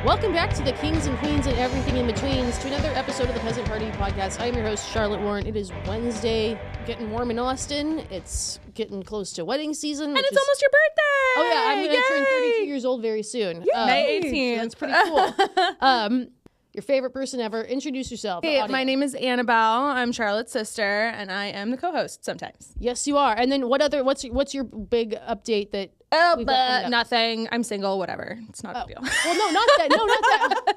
Welcome back to the Kings and Queens and everything in betweens, to another episode of the Peasant Party Podcast. I am your host, Charlotte Warren. It is Wednesday, getting warm in Austin. It's getting close to wedding season. And it's almost your birthday! Oh yeah, I'm going to turn 32 years old very soon. May 18th. So that's pretty cool. Your favorite person ever. Introduce yourself. Hey, my name is Annabelle. I'm Charlotte's sister, and I am the co-host sometimes. Yes, you are. And then what's your big update that... Oh, but nothing. I'm single, whatever. It's not a big deal. Well, no, not that. No, not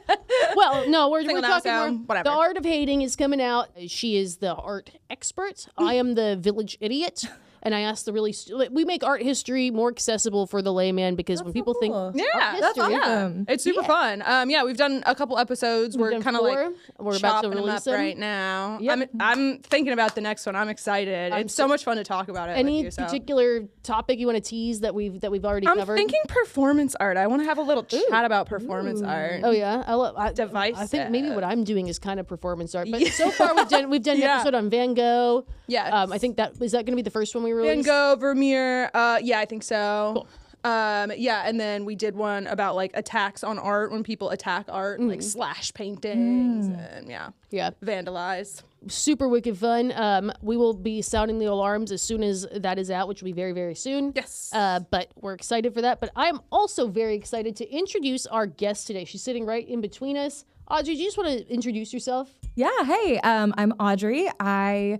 that. Well, no, we're talking more. Whatever. The Art of Hating is coming out. She is the art expert. I am the village idiot. And I asked we make art history more accessible for the layman because when people think art history, that's awesome. It's super fun. We've done a couple episodes. We're kind of like we're about to chopping them release up them right now. Yep. I'm thinking about the next one. I'm excited. It's so much fun to talk about it. Any with you, particular topic you want to tease that we've already covered? I'm thinking performance art. I want to have a little chat about performance art. Oh yeah, I think maybe what I'm doing is kind of performance art. But so far we've done an episode on Van Gogh. Yeah. I think is that going to be the first one we release? Van Gogh, Vermeer. Yeah, I think so. Cool. And then we did one about like attacks on art, when people attack art and like slash paintings and vandalize. Super wicked fun. We will be sounding the alarms as soon as that is out, which will be very, very soon. Yes. But we're excited for that. But I'm also very excited to introduce our guest today. She's sitting right in between us. Audrey, do you just want to introduce yourself? Yeah. Hey, I'm Audrey. I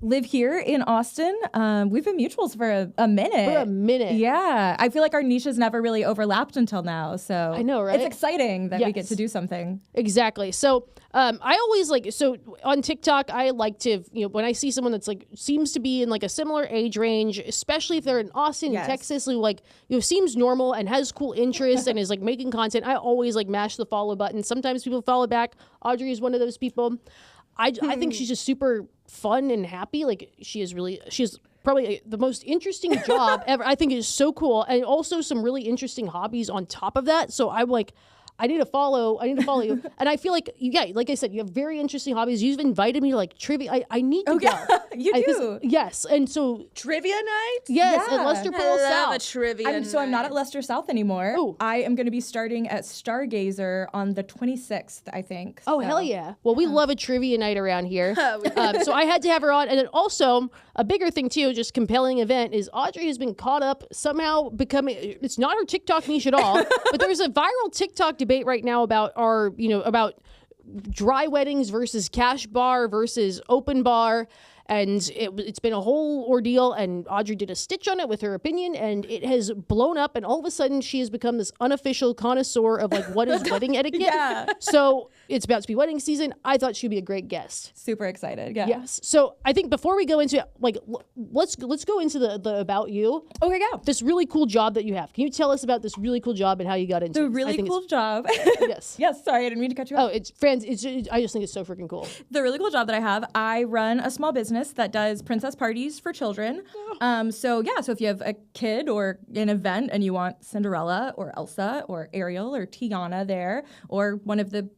live here in Austin. We've been mutuals for a minute. Yeah. I feel like our niches never really overlapped until now. So I know, right? It's exciting that we get to do something. Exactly. So I always on TikTok, I like to, when I see someone that's like, seems to be in like a similar age range, especially if they're in Austin and Texas, who seems normal and has cool interests and is like making content, I always like mash the follow button. Sometimes people follow back. Audrey is one of those people. I think she's just super fun and happy. Like she is probably the most interesting job ever. I think it is so cool. And also some really interesting hobbies on top of that. So I'm like, I need to follow you. And I feel like, like I said, you have very interesting hobbies. You've invited me to like trivia. I need to go. You do? Yes. And so. Trivia night? Yes, at Lester Pearl South. A trivia night. So I'm not at Lester South anymore. Ooh. I am going to be starting at Stargazer on the 26th, I think. Oh, hell yeah. Well, we love a trivia night around here. So I had to have her on. And then also, a bigger thing too, just compelling event, is Audrey has been caught up, somehow becoming, it's not her TikTok niche at all, but there's a viral TikTok debate right now about about dry weddings versus cash bar versus open bar. And it's been a whole ordeal, and Audrey did a stitch on it with her opinion, and it has blown up, and all of a sudden she has become this unofficial connoisseur of like what is wedding etiquette. Yeah. So it's about to be wedding season. I thought she'd be a great guest. Super excited. Yeah. Yes. So I think before we go into it, like let's go into the about you. Okay, yeah. This really cool job that you have. Can you tell us about this really cool job and how you got into it? The really cool job. Yes. Yes. Sorry, I didn't mean to cut you off. Oh, I just think it's so freaking cool. The really cool job that I have, I run a small business that does princess parties for children. So if you have a kid or an event and you want Cinderella or Elsa or Ariel or Tiana there, or one of the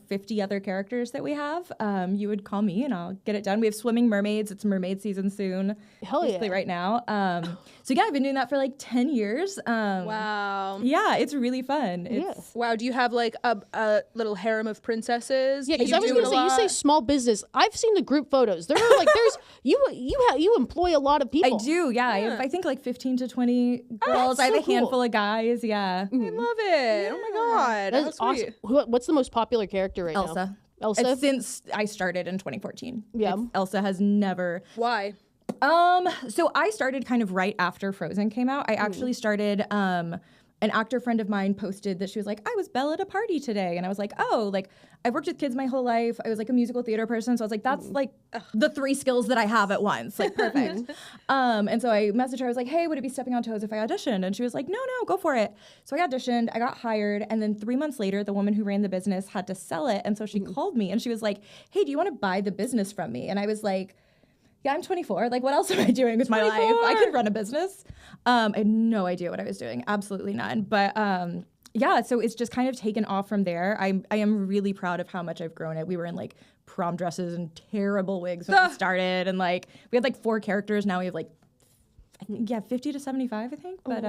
50 other characters that we have, you would call me and I'll get it done. We have swimming mermaids. It's mermaid season soon. Hell yeah. Right now. I've been doing that for like 10 years. Wow. Yeah, it's really fun. Wow, do you have like a little harem of princesses? Yeah, because I was going to say, you say small business. I've seen the group photos. There are like, you employ a lot of people. I do, yeah. I have, I think, like 15 to 20 girls. I have a handful of guys, yeah. I love it. Yeah. Oh my God. That's awesome. What's the most popular character right now? Elsa? Since I started in 2014. Yeah. Elsa has never... Why? So I started kind of right after Frozen came out. I actually started... an actor friend of mine posted that she was like, I was Belle at a party today. And I was like, oh, like, I've worked with kids my whole life. I was like a musical theater person. So I was like, that's like the 3 skills that I have at once. Like, perfect. And so I messaged her. I was like, hey, would it be stepping on toes if I auditioned? And she was like, no, go for it. So I auditioned. I got hired. And then 3 months later, the woman who ran the business had to sell it. And so she called me and she was like, hey, do you want to buy the business from me? And I was like, yeah, I'm 24. Like, what else am I doing with my life? I could run a business. I had no idea what I was doing. Absolutely none. But so it's just kind of taken off from there. I am really proud of how much I've grown it. We were in like prom dresses and terrible wigs when we started. And like we had like 4 characters. Now we have like 50 to 75, I think. But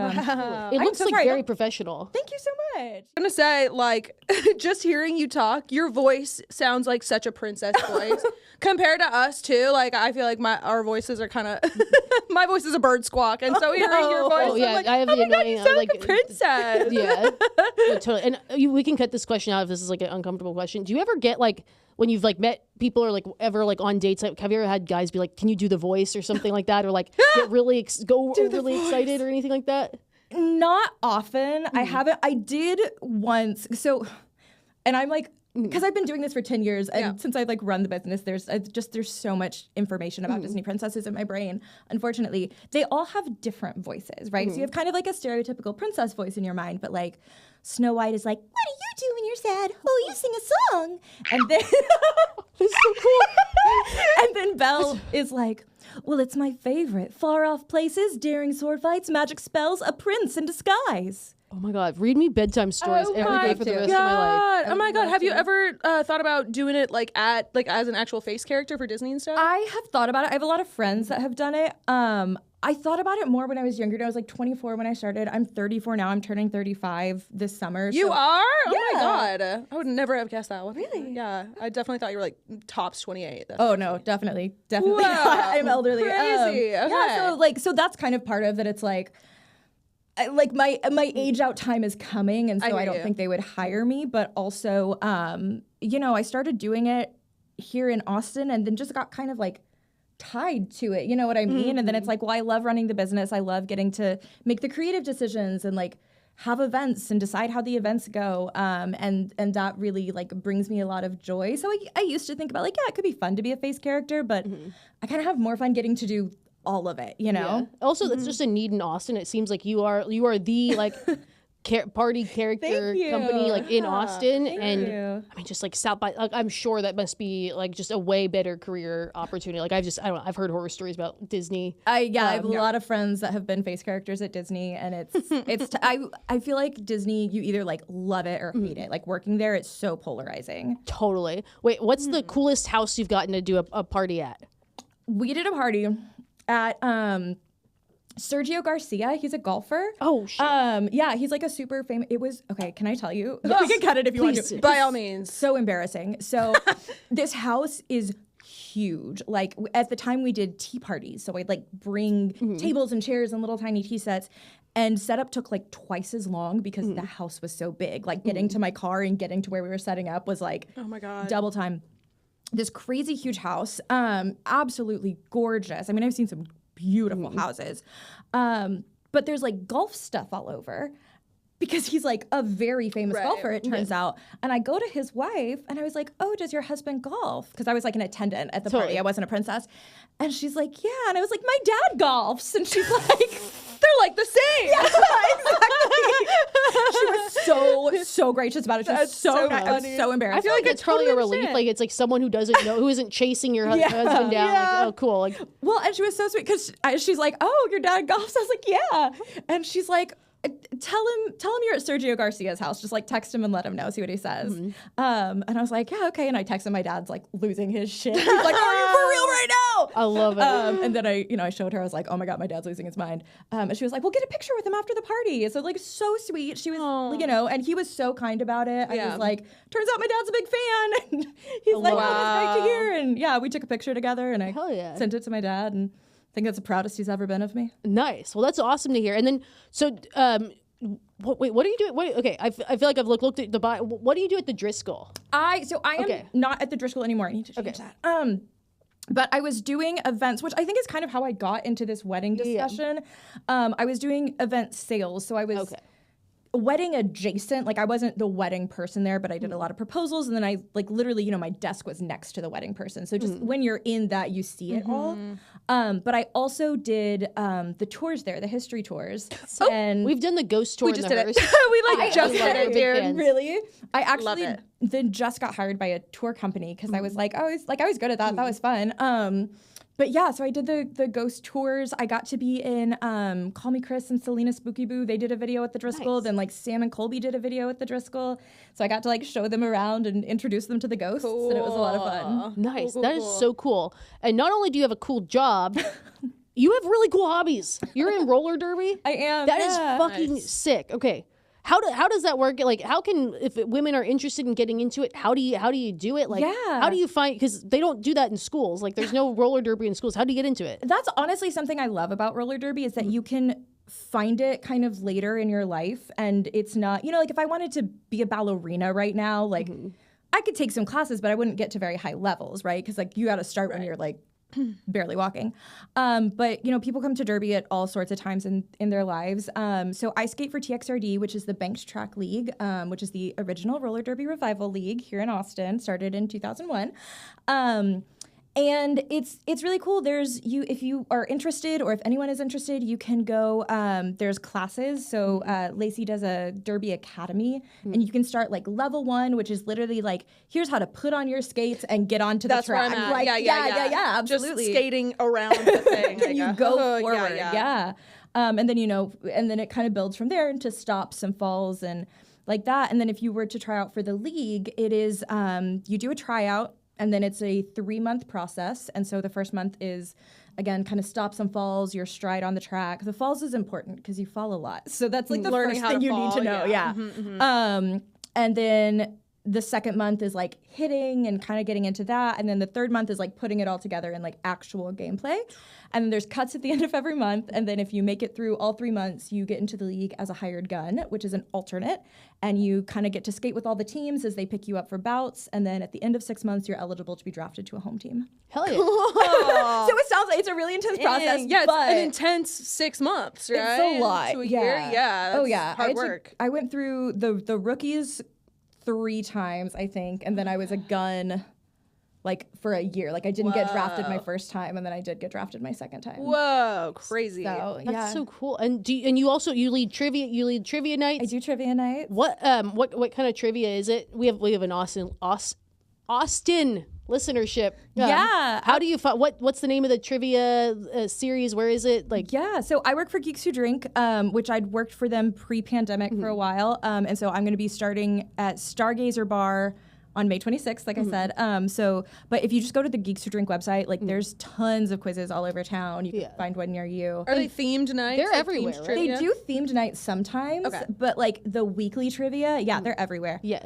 it looks like very professional. Thank you so much. I'm gonna say, like, just hearing you talk, your voice sounds like such a princess voice compared to us too. Like, I feel like our voices are kind of my voice is a bird squawk, and so hearing your voice, yeah, like, I have the annoying, you sound like a princess. Yeah, totally. And we can cut this question out if this is like an uncomfortable question. Do you ever get like, when you've like met people or like ever like on dates, like, have you ever had guys be like, "Can you do the voice" or something like that, or like get really really excited or anything like that? Not often. I haven't. I did once. So, and I'm like, because I've been doing this for 10 years, and since I've like run the business, there's so much information about Disney princesses in my brain. Unfortunately, they all have different voices, right? So you have kind of like a stereotypical princess voice in your mind, but like Snow White is like, "What do you do when you're sad? Oh, you sing a song." And then It's so cool. and then Belle is like, "Well, it's my favorite. Far off places, daring sword fights, magic spells, a prince in disguise." Oh my God, read me bedtime stories every day for the rest of my life. Oh my God, have you ever thought about doing it like as an actual face character for Disney and stuff? I have thought about it. I have a lot of friends that have done it. I thought about it more when I was younger. I was like 24 when I started. I'm 34 now. I'm turning 35 this summer. You are? Yeah. Oh my God. I would never have guessed that one. Really? Yeah. I definitely thought you were like tops 28. Oh no, definitely. Wow, I'm elderly. Crazy. Okay. Yeah, so that's kind of part of that. It's like my age out time is coming, and so I don't think they would hire me. But also, I started doing it here in Austin, and then just got kind of like tied to it. You know what I mean? And then it's like, well, I love running the business. I love getting to make the creative decisions and like have events and decide how the events go. And that really like brings me a lot of joy. So I used to think about like, yeah, it could be fun to be a face character, but I kind of have more fun getting to do all of it, you know? Yeah. Also, that's just a need in Austin. It seems like you are the like party character company like in Austin. Thank you. I mean, just like South by, like, I'm sure that must be like just a way better career opportunity. Like I've heard horror stories about Disney. I have a lot of friends that have been face characters at Disney, and I feel like Disney, you either like love it or hate it. Like working there, it's so polarizing. Totally. Wait, what's the coolest house you've gotten to do a party at? We did a party at Sergio Garcia. He's a golfer. Oh shit. Yeah, he's like a super famous. It was okay. Can I tell you? We can cut it if you want to. By all means. So embarrassing. So this house is huge. Like at the time we did tea parties, so I'd like bring tables and chairs and little tiny tea sets. And setup took like twice as long because the house was so big. Like getting to my car and getting to where we were setting up was like, oh my God, double time. This crazy huge house, absolutely gorgeous. I mean, I've seen some beautiful houses, but there's like golf stuff all over because he's like a very famous golfer, it turns out. And I go to his wife and I was like, "Oh, does your husband golf?" Because I was like an attendant at the party. I wasn't a princess. And she's like, "Yeah." And I was like, "My dad golfs." And she's like, "They're like the same." Yeah, exactly. She was so gracious about it. She was so nice. I was so embarrassed. I feel like it's probably a relief. Like it's like someone who doesn't know, who isn't chasing your husband down. Like, oh, cool. Like, well, and she was so sweet because she's like, "Oh, your dad golfs?" I was like, "Yeah." And she's like, Tell him you're at Sergio Garcia's house. Just like text him and let him know, see what he says." And I was like, "Yeah, okay." And I texted my dad's like losing his shit. He's like, "Are you for real right now?" I love it. And then I showed her. I was like, "Oh my God, my dad's losing his mind." And she was like, "Well, get a picture with him after the party." So like so sweet. She was, and he was so kind about it. I was like, "Turns out my dad's a big fan." And he's like, "Oh, that's great to hear." And yeah, we took a picture together, and I sent it to my dad, and I think that's the proudest he's ever been of me. Nice. Well, that's awesome to hear. And then, so, what are you doing? Okay, I feel like I've looked at the bio. What do you do at the Driscoll? I am not at the Driscoll anymore. I need to change that. But I was doing events, which I think is kind of how I got into this wedding discussion. I was doing event sales, so I was wedding adjacent. Like I wasn't the wedding person there, but I did a lot of proposals, and then I like literally, my desk was next to the wedding person. So just when you're in that, you see it all. But I also did the tours there, the history tours. And we've done the ghost tour. We just did it. We just did it, dude. Really? I actually then just got hired by a tour company because I was like, I was good at that. That was fun. But yeah, so I did the ghost tours. I got to be in Call Me Chris and Selena Spooky Boo. They did a video at the Driscoll. Nice. Then like Sam and Colby did a video at the Driscoll. So I got to like show them around and introduce them to the ghosts. And it was a lot of fun. Nice. That is so cool. And not only do you have a cool job, You have really cool hobbies. You're in roller derby. I am. That is fucking sick. Okay. How does that work? Like, how can, if women are interested in getting into it, how do you do it? Like, how do you find, because they don't do that in schools. Like, there's no roller derby in schools. How do you get into it? That's honestly something I love about roller derby is that you can find it kind of later in your life. And it's not, like if I wanted to be a ballerina right now, like I could take some classes, but I wouldn't get to very high levels, right? Because like you got to start when you're like barely walking. But people come to derby at all sorts of times in their lives. So I skate for TXRD, which is the Banked Track League, which is the original roller derby revival league here in Austin, started in 2001. And it's really cool. If you are interested, or if anyone is interested, you can go. There's classes. So Lacey does a Derby Academy, and you can start like level 1, which is literally like, here's how to put on your skates and get onto the track. That's where I'm at. Like, yeah, absolutely. Just skating around the thing. And you go forward, yeah. And then and then it kind of builds from there into stops and falls and like that. And then if you were to try out for the league, it is you do a tryout. And then it's a 3-month process. And so the first month is, again, kind of stops and falls, your stride on the track. The falls is important because you fall a lot. So that's like the first thing you need to know. Yeah. And then the second month is like hitting and kind of getting into that. And then the third month is like putting it all together in like actual gameplay. And then there's cuts at the end of every month. And then if you make it through all 3 months, you get into the league as a hired gun, which is an alternate. And you kind of get to skate with all the teams as they pick you up for bouts. And then at the end of 6 months, you're eligible to be drafted to a home team. Hell yeah. So it sounds like it's a really intense process. Yeah, but it's an intense 6 months, right? It's a lot. To a year. Yeah. Oh, yeah. Hard work. I went through the rookies 3 times, I think. And then I was a gun like for a year. Like I didn't get drafted my first time, and then I did get drafted my second time. Whoa, crazy. So, That's so cool. And you lead trivia nights? I do trivia nights. What kind of trivia is it? We have an Austin listenership. How do you find what's the name of the trivia series? Where is it? Like, so I work for Geeks Who Drink, which I'd worked for them pre-pandemic for a while, and so I'm going to be starting at Stargazer Bar on May 26th, like I said. But if you just go to the Geeks Who Drink website, like there's tons of quizzes all over town. You can find one near you. Are they themed nights? They're like everywhere, right? They do themed nights sometimes, but like the weekly trivia, they're everywhere. Yeah.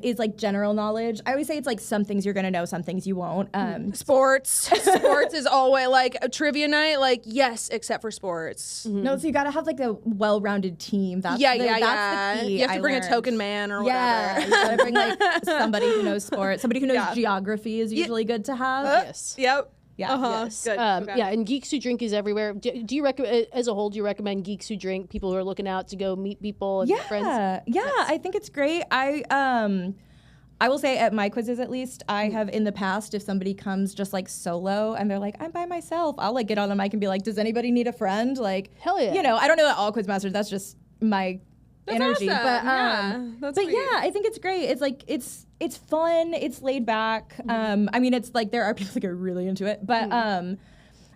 Is like general knowledge. I always say it's like some things you're gonna know, some things you won't. Sports is always like a trivia night. Like yes, except for sports. No, so you gotta have like a well-rounded team. That's that's the key. You have to bring a token man or whatever. Yeah, you gotta bring like somebody who knows sports. Somebody who knows geography is usually good to have. Yes. Yep. Yeah. Yes. Good. Yeah, and Geeks Who Drink is everywhere. Do you recommend, as a whole, do you recommend Geeks Who Drink, people who are looking out to go meet people and friends? Yeah, I think it's great. I will say at my quizzes at least, I have in the past, if somebody comes just like solo and they're like, I'm by myself, I'll like get on the mic and be like, does anybody need a friend? Like, hell yeah. I don't know that all quiz masters, that's just my energy. Awesome. But I think it's great. It's like it's fun, it's laid back. I mean, it's like there are people that get really into it, but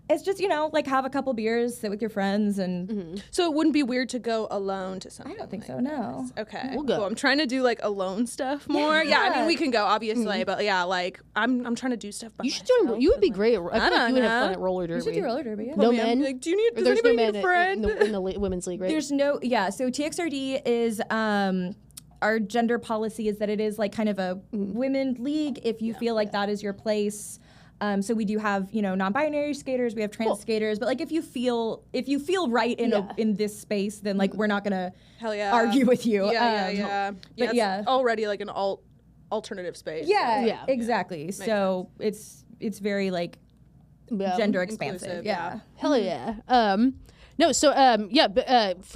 it's just, like have a couple beers, sit with your friends, and So it wouldn't be weird to go alone to something. I don't think like so. No. this. Okay. We'll go. Cool. I'm trying to do like alone stuff more. Yeah. I mean, we can go obviously, but yeah, like I'm trying to do stuff by You should myself. you would be great. I feel like you would have fun know. at roller derby. You should do roller derby. Yeah. No Yeah, men. like, do you need? Does There's no anybody men need a friend? in the women's league, right? There's no. So TXRD is our gender policy is that it is like kind of a women league. If you feel like that is your place. So we do have, non-binary skaters, we have trans skaters, but like if you feel right in this space, then like we're not gonna argue with you. Yeah. But It's already like an alternative space. Yeah, exactly. So it's very like gender expansive. Inclusive, Yeah. Hell yeah. No, so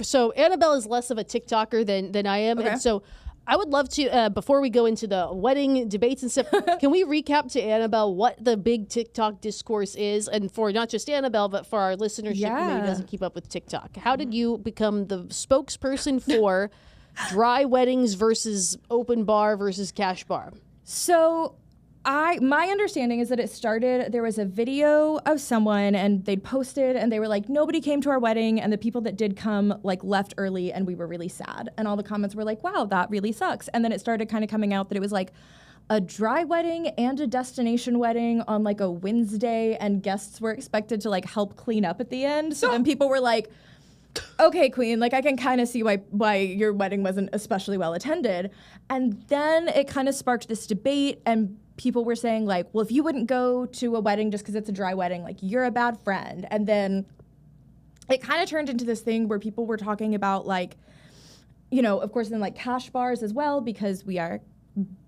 so Annabelle is less of a TikToker than I am, and so I would love to, before we go into the wedding debates and stuff, can we recap to Annabelle what the big TikTok discourse is? And for not just Annabelle, but for our listenership who maybe doesn't keep up with TikTok. How did you become the spokesperson for dry weddings versus open bar versus cash bar? So my understanding is that it started, there was a video of someone and they'd posted and they were like, nobody came to our wedding, and the people that did come like left early and we were really sad. And all the comments were like, wow, that really sucks. And then it started kind of coming out that it was like a dry wedding and a destination wedding on like a Wednesday, and guests were expected to like help clean up at the end. So then people were like, okay, queen, like I can kind of see why your wedding wasn't especially well attended. And then it kind of sparked this debate, and people were saying like, well, if you wouldn't go to a wedding just because it's a dry wedding, like you're a bad friend. And then it kind of turned into this thing where people were talking about like, you know, of course, then like cash bars as well, because we are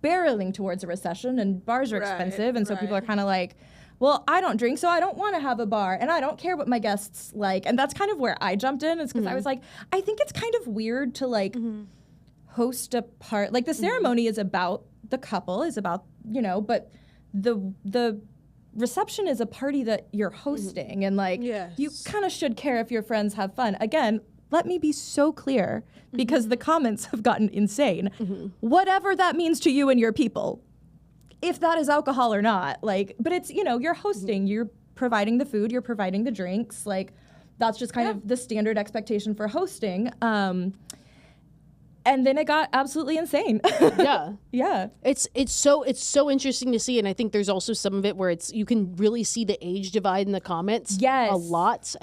barreling towards a recession and bars are expensive. And so people are kind of like, well, I don't drink, so I don't want to have a bar, and I don't care what my guests like. And that's kind of where I jumped in, is because I was like, I think it's kind of weird to like host a part. Like the ceremony is about the couple, is about, you know, but the reception is a party that you're hosting, and like you kind of should care if your friends have fun. Again, let me be so clear, because the comments have gotten insane. Whatever that means to you and your people, if that is alcohol or not, like, but it's, you know, you're hosting, you're providing the food, you're providing the drinks, like, that's just kind of the standard expectation for hosting. And then it got absolutely insane. Yeah. It's so interesting to see, and I think there's also some of it where you can really see the age divide in the comments. Yes. A lot.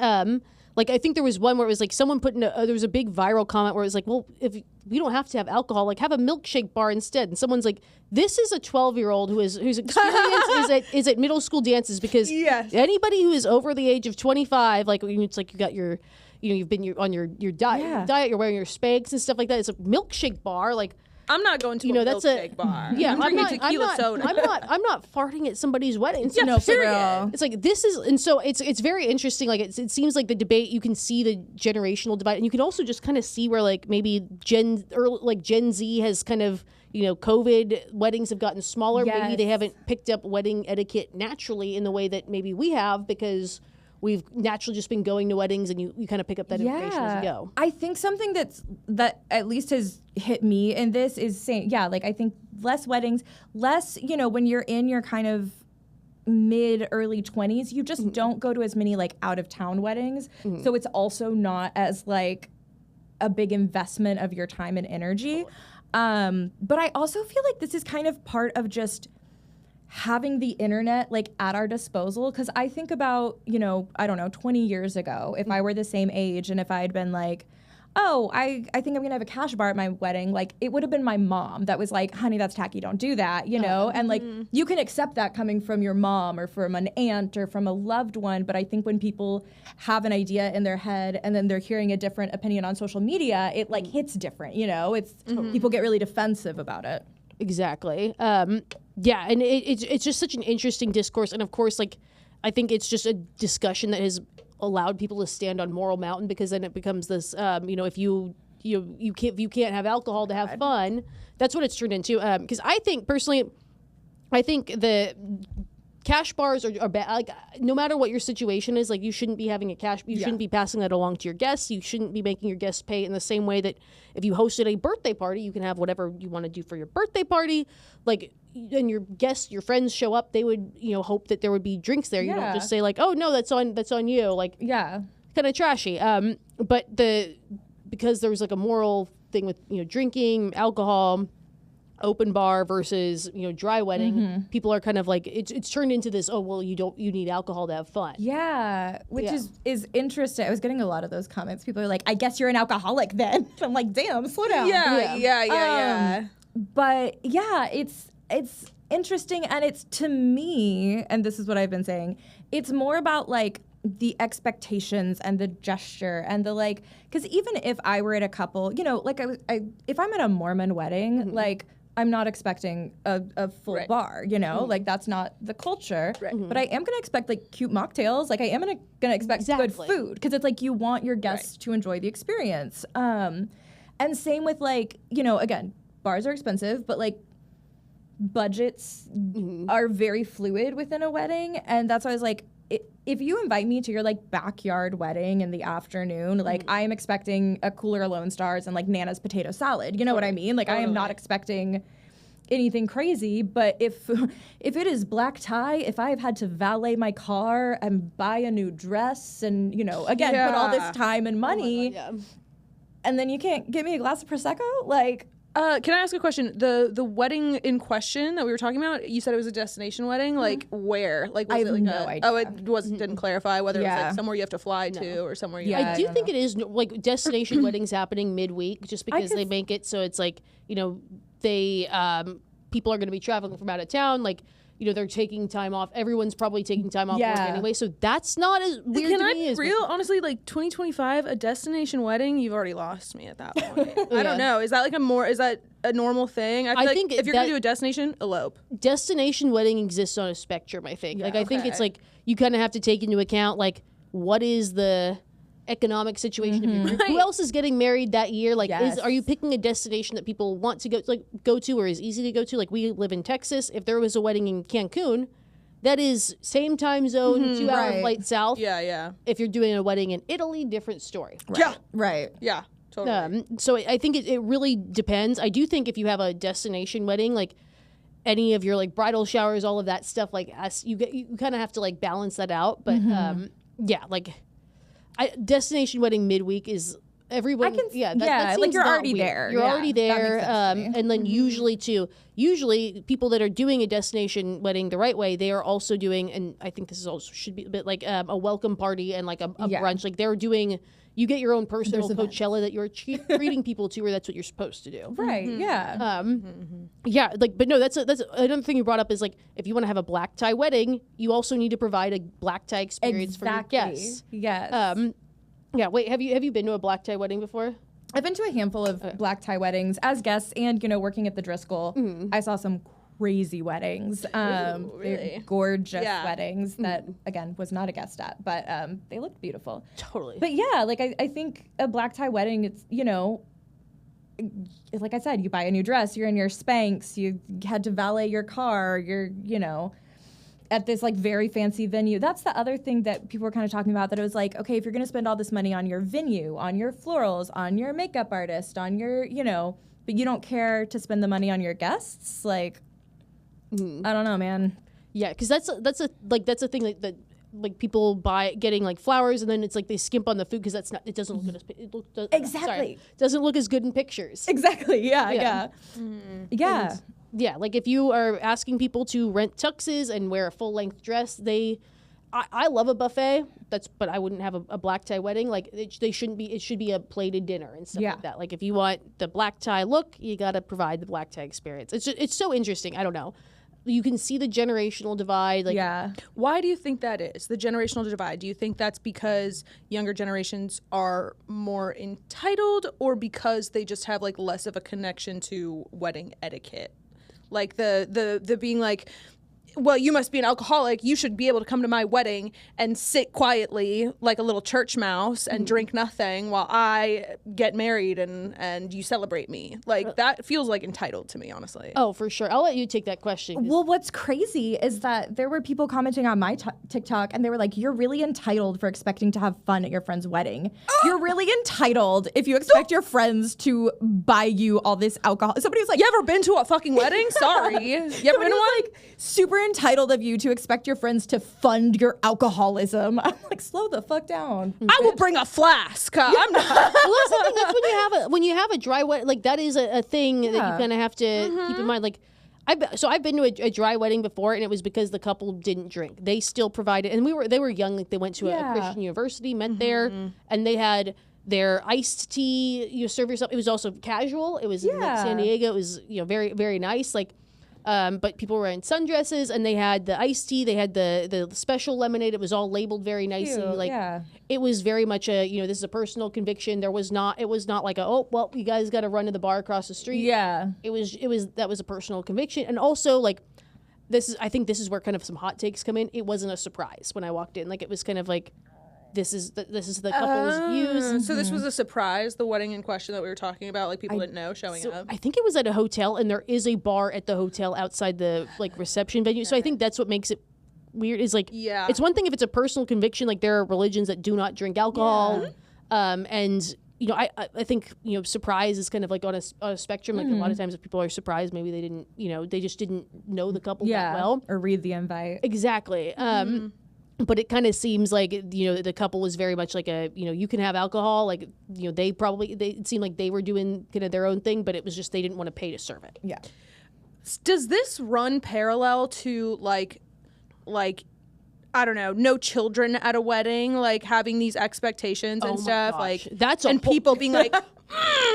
Like, I think there was one where it was like someone put in there was a big viral comment where it was like, well, if we don't have to have alcohol, like have a milkshake bar instead. And someone's like, this is a 12-year-old whose experience is at middle school dances, because anybody who is over the age of 25, like it's like you got your, you know, you've been on your diet, you're wearing your Spanx and stuff like that. It's a milkshake bar, like. I'm not going to a milkshake bar. Yeah, I'm drinking tequila soda. I'm not farting at somebody's wedding. Yeah, no, for real. It's like this is, and so it's very interesting. Like it seems like the debate, you can see the generational divide, and you can also just kind of see where like maybe Gen Z has kind of, you know, COVID weddings have gotten smaller. Yes. Maybe they haven't picked up wedding etiquette naturally in the way that maybe we have, because we've naturally just been going to weddings, and you kind of pick up that information as you go. I think something that at least has hit me in this is saying, like I think less weddings, less, you know, when you're in your kind of early 20s, you just don't go to as many like out of town weddings. So it's also not as like a big investment of your time and energy. But I also feel like this is kind of part of just having the internet like at our disposal, because I think about, you know, I don't know, 20 years ago, if I were the same age and if I had been like, oh, I think I'm gonna have a cash bar at my wedding, like it would have been my mom that was like, honey, that's tacky, don't do that, you know? And like you can accept that coming from your mom or from an aunt or from a loved one, but I think when people have an idea in their head and then they're hearing a different opinion on social media, it like hits different, you know? It's people get really defensive about it. Exactly. Yeah, and it's just such an interesting discourse, and of course, like, I think it's just a discussion that has allowed people to stand on moral mountain, because then it becomes this, you know, if you can't have alcohol to have fun, that's what it's turned into. Because I think personally, the cash bars are bad. Like, no matter what your situation is, like, you shouldn't be having you shouldn't be passing that along to your guests. You shouldn't be making your guests pay in the same way that if you hosted a birthday party, you can have whatever you want to do for your birthday party. Like, and your guests, your friends show up, they would, you know, hope that there would be drinks there. You don't just say like, oh no, that's on you. Like, kind of trashy. But because there was like a moral thing with, you know, drinking, alcohol, open bar versus, you know, dry wedding, people are kind of like, it's turned into this, oh, well, you need alcohol to have fun. Which is interesting. I was getting a lot of those comments. People are like, I guess you're an alcoholic then. I'm like, damn, slow down. Yeah. But yeah, it's interesting, and it's, to me, and this is what I've been saying, it's more about like the expectations and the gesture and the like, because even if I were at a couple, you know, like if I'm at a Mormon wedding, like I'm not expecting a full bar, you know, like that's not the culture. But I am going to expect like cute mocktails. Like I am going to expect good food, because it's like you want your guests to enjoy the experience. And same with like, you know, again, bars are expensive, but like budgets are very fluid within a wedding. And that's why I was like, if you invite me to your like backyard wedding in the afternoon, like I am expecting a cooler of Lone Stars and like Nana's potato salad. You know what I mean? Like I am not expecting anything crazy. But if it is black tie, if I have had to valet my car and buy a new dress and, you know, again, put all this time and money, and then you can't get me a glass of Prosecco, like, Can I ask a question? The wedding in question that we were talking about, you said it was a destination wedding. Like where? Like was I it have like no idea. Oh, it wasn't. Didn't clarify whether it was Yeah. like somewhere you have to fly to or somewhere. You Yeah. I do think it is like destination weddings happening midweek, just because they make it so it's like, you know, they people are going to be traveling from out of town, like, you know, they're taking time off. Everyone's probably taking time off work anyway, so that's not as weird Can to I me be as real? Honestly, like 2025, a destination wedding, you've already lost me at that point. I don't know. Is that like is that a normal thing? I feel like think if you're gonna do a destination, elope. destination wedding exists on a spectrum, I think. Like I think it's like you kind of have to take into account like what is the economic situation of your group. Who else is getting married that year? Like are you picking a destination that people want to go to or is easy to go to? Like we live in Texas. If there was a wedding in Cancun, that is same time zone, 2 hour flight south. Yeah. If you're doing a wedding in Italy, different story. Yeah. Right. Yeah. Totally. So I think it really depends. I do think if you have a destination wedding, like any of your like bridal showers, all of that stuff, like you kind of have to like balance that out. But yeah, like destination wedding midweek is everyone. That like seems you're not already weird. there. You're Yeah, already that there. makes sense to me. And then usually people that are doing a destination wedding the right way, they are also doing, and I think this is also should be a bit like a welcome party and like a brunch. Like they're doing. You get your own personal Coachella that you're treating people to, or that's what you're supposed to do. Right. Yeah. Yeah, like, but no, that's another thing you brought up is like if you want to have a black tie wedding, you also need to provide a black tie experience for your guests. Yes. Yeah. Wait, have you been to a black tie wedding before? I've been to a handful of black tie weddings as guests, and working at the Driscoll, I saw some crazy weddings. Really? Gorgeous weddings that again was not a guest at, but they looked beautiful. Totally. But yeah, like I think a black tie wedding, it's like I said, you buy a new dress, you're in your Spanx, you had to valet your car, you're at this like very fancy venue. That's the other thing that people were kind of talking about, that it was like, okay, if you're going to spend all this money on your venue, on your florals, on your makeup artist, on your, but you don't care to spend the money on your guests, like, I don't know, man. Yeah, because that's a thing that like people buy getting like flowers, and then it's like they skimp on the food because it doesn't look good as Exactly. Doesn't look as good in pictures. Exactly. Yeah. Yeah, like if you are asking people to rent tuxes and wear a full length dress, I love a buffet. But I wouldn't have a black tie wedding. Like it should be a plated dinner and stuff like that. Like if you want the black tie look, you got to provide the black tie experience. It's so interesting. I don't know. You can see the generational divide. Like, why do you think that is, the generational divide? Do you think that's because younger generations are more entitled, or because they just have like less of a connection to wedding etiquette? Like the being like, well, you must be an alcoholic. You should be able to come to my wedding and sit quietly like a little church mouse and drink nothing while I get married and you celebrate me. Like that feels like entitled to me, honestly. Oh, for sure. I'll let you take that question. Well, what's crazy is that there were people commenting on my TikTok, and they were like, you're really entitled for expecting to have fun at your friend's wedding. You're really entitled if you expect your friends to buy you all this alcohol. Somebody was like, you ever been to a fucking wedding? Sorry. You ever been to one? Like, super entitled of you to expect your friends to fund your alcoholism. I'm like, slow the fuck down. I will bring a flask. I'm not. Well, that's the thing. That's when you have a dry wedding. Like that is a thing that you kind of have to keep in mind. Like I've been to a dry wedding before, and it was because the couple didn't drink. They still provided, and they were young. Like they went to a Christian university, met there, and they had their iced tea. You serve yourself. It was also casual. It was in like, San Diego. It was very very nice. Like. But people were in sundresses, and they had the iced tea. They had the special lemonade. It was all labeled very nicely. It was very much a this is a personal conviction. It was not like you guys got to run to the bar across the street. Yeah. It was a personal conviction, and also like I think this is where kind of some hot takes come in. It wasn't a surprise when I walked in. Like it was kind of like. This is the couple's views. So this was a surprise, the wedding in question that we were talking about, like people didn't know showing up. I think it was at a hotel, and there is a bar at the hotel outside the like reception venue. So I think that's what makes it weird. Is like it's one thing if it's a personal conviction, like there are religions that do not drink alcohol, and I think surprise is kind of like on a spectrum. Like a lot of times if people are surprised, maybe they didn't they just didn't know the couple that well or read the invite. Exactly. But it kind of seems like, the couple was very much like you can have alcohol. Like, it seemed like they were doing kind of their own thing, but it was just they didn't want to pay to serve it. Yeah. Does this run parallel to like I don't know, no children at a wedding, like having these expectations and stuff, gosh. like people being like,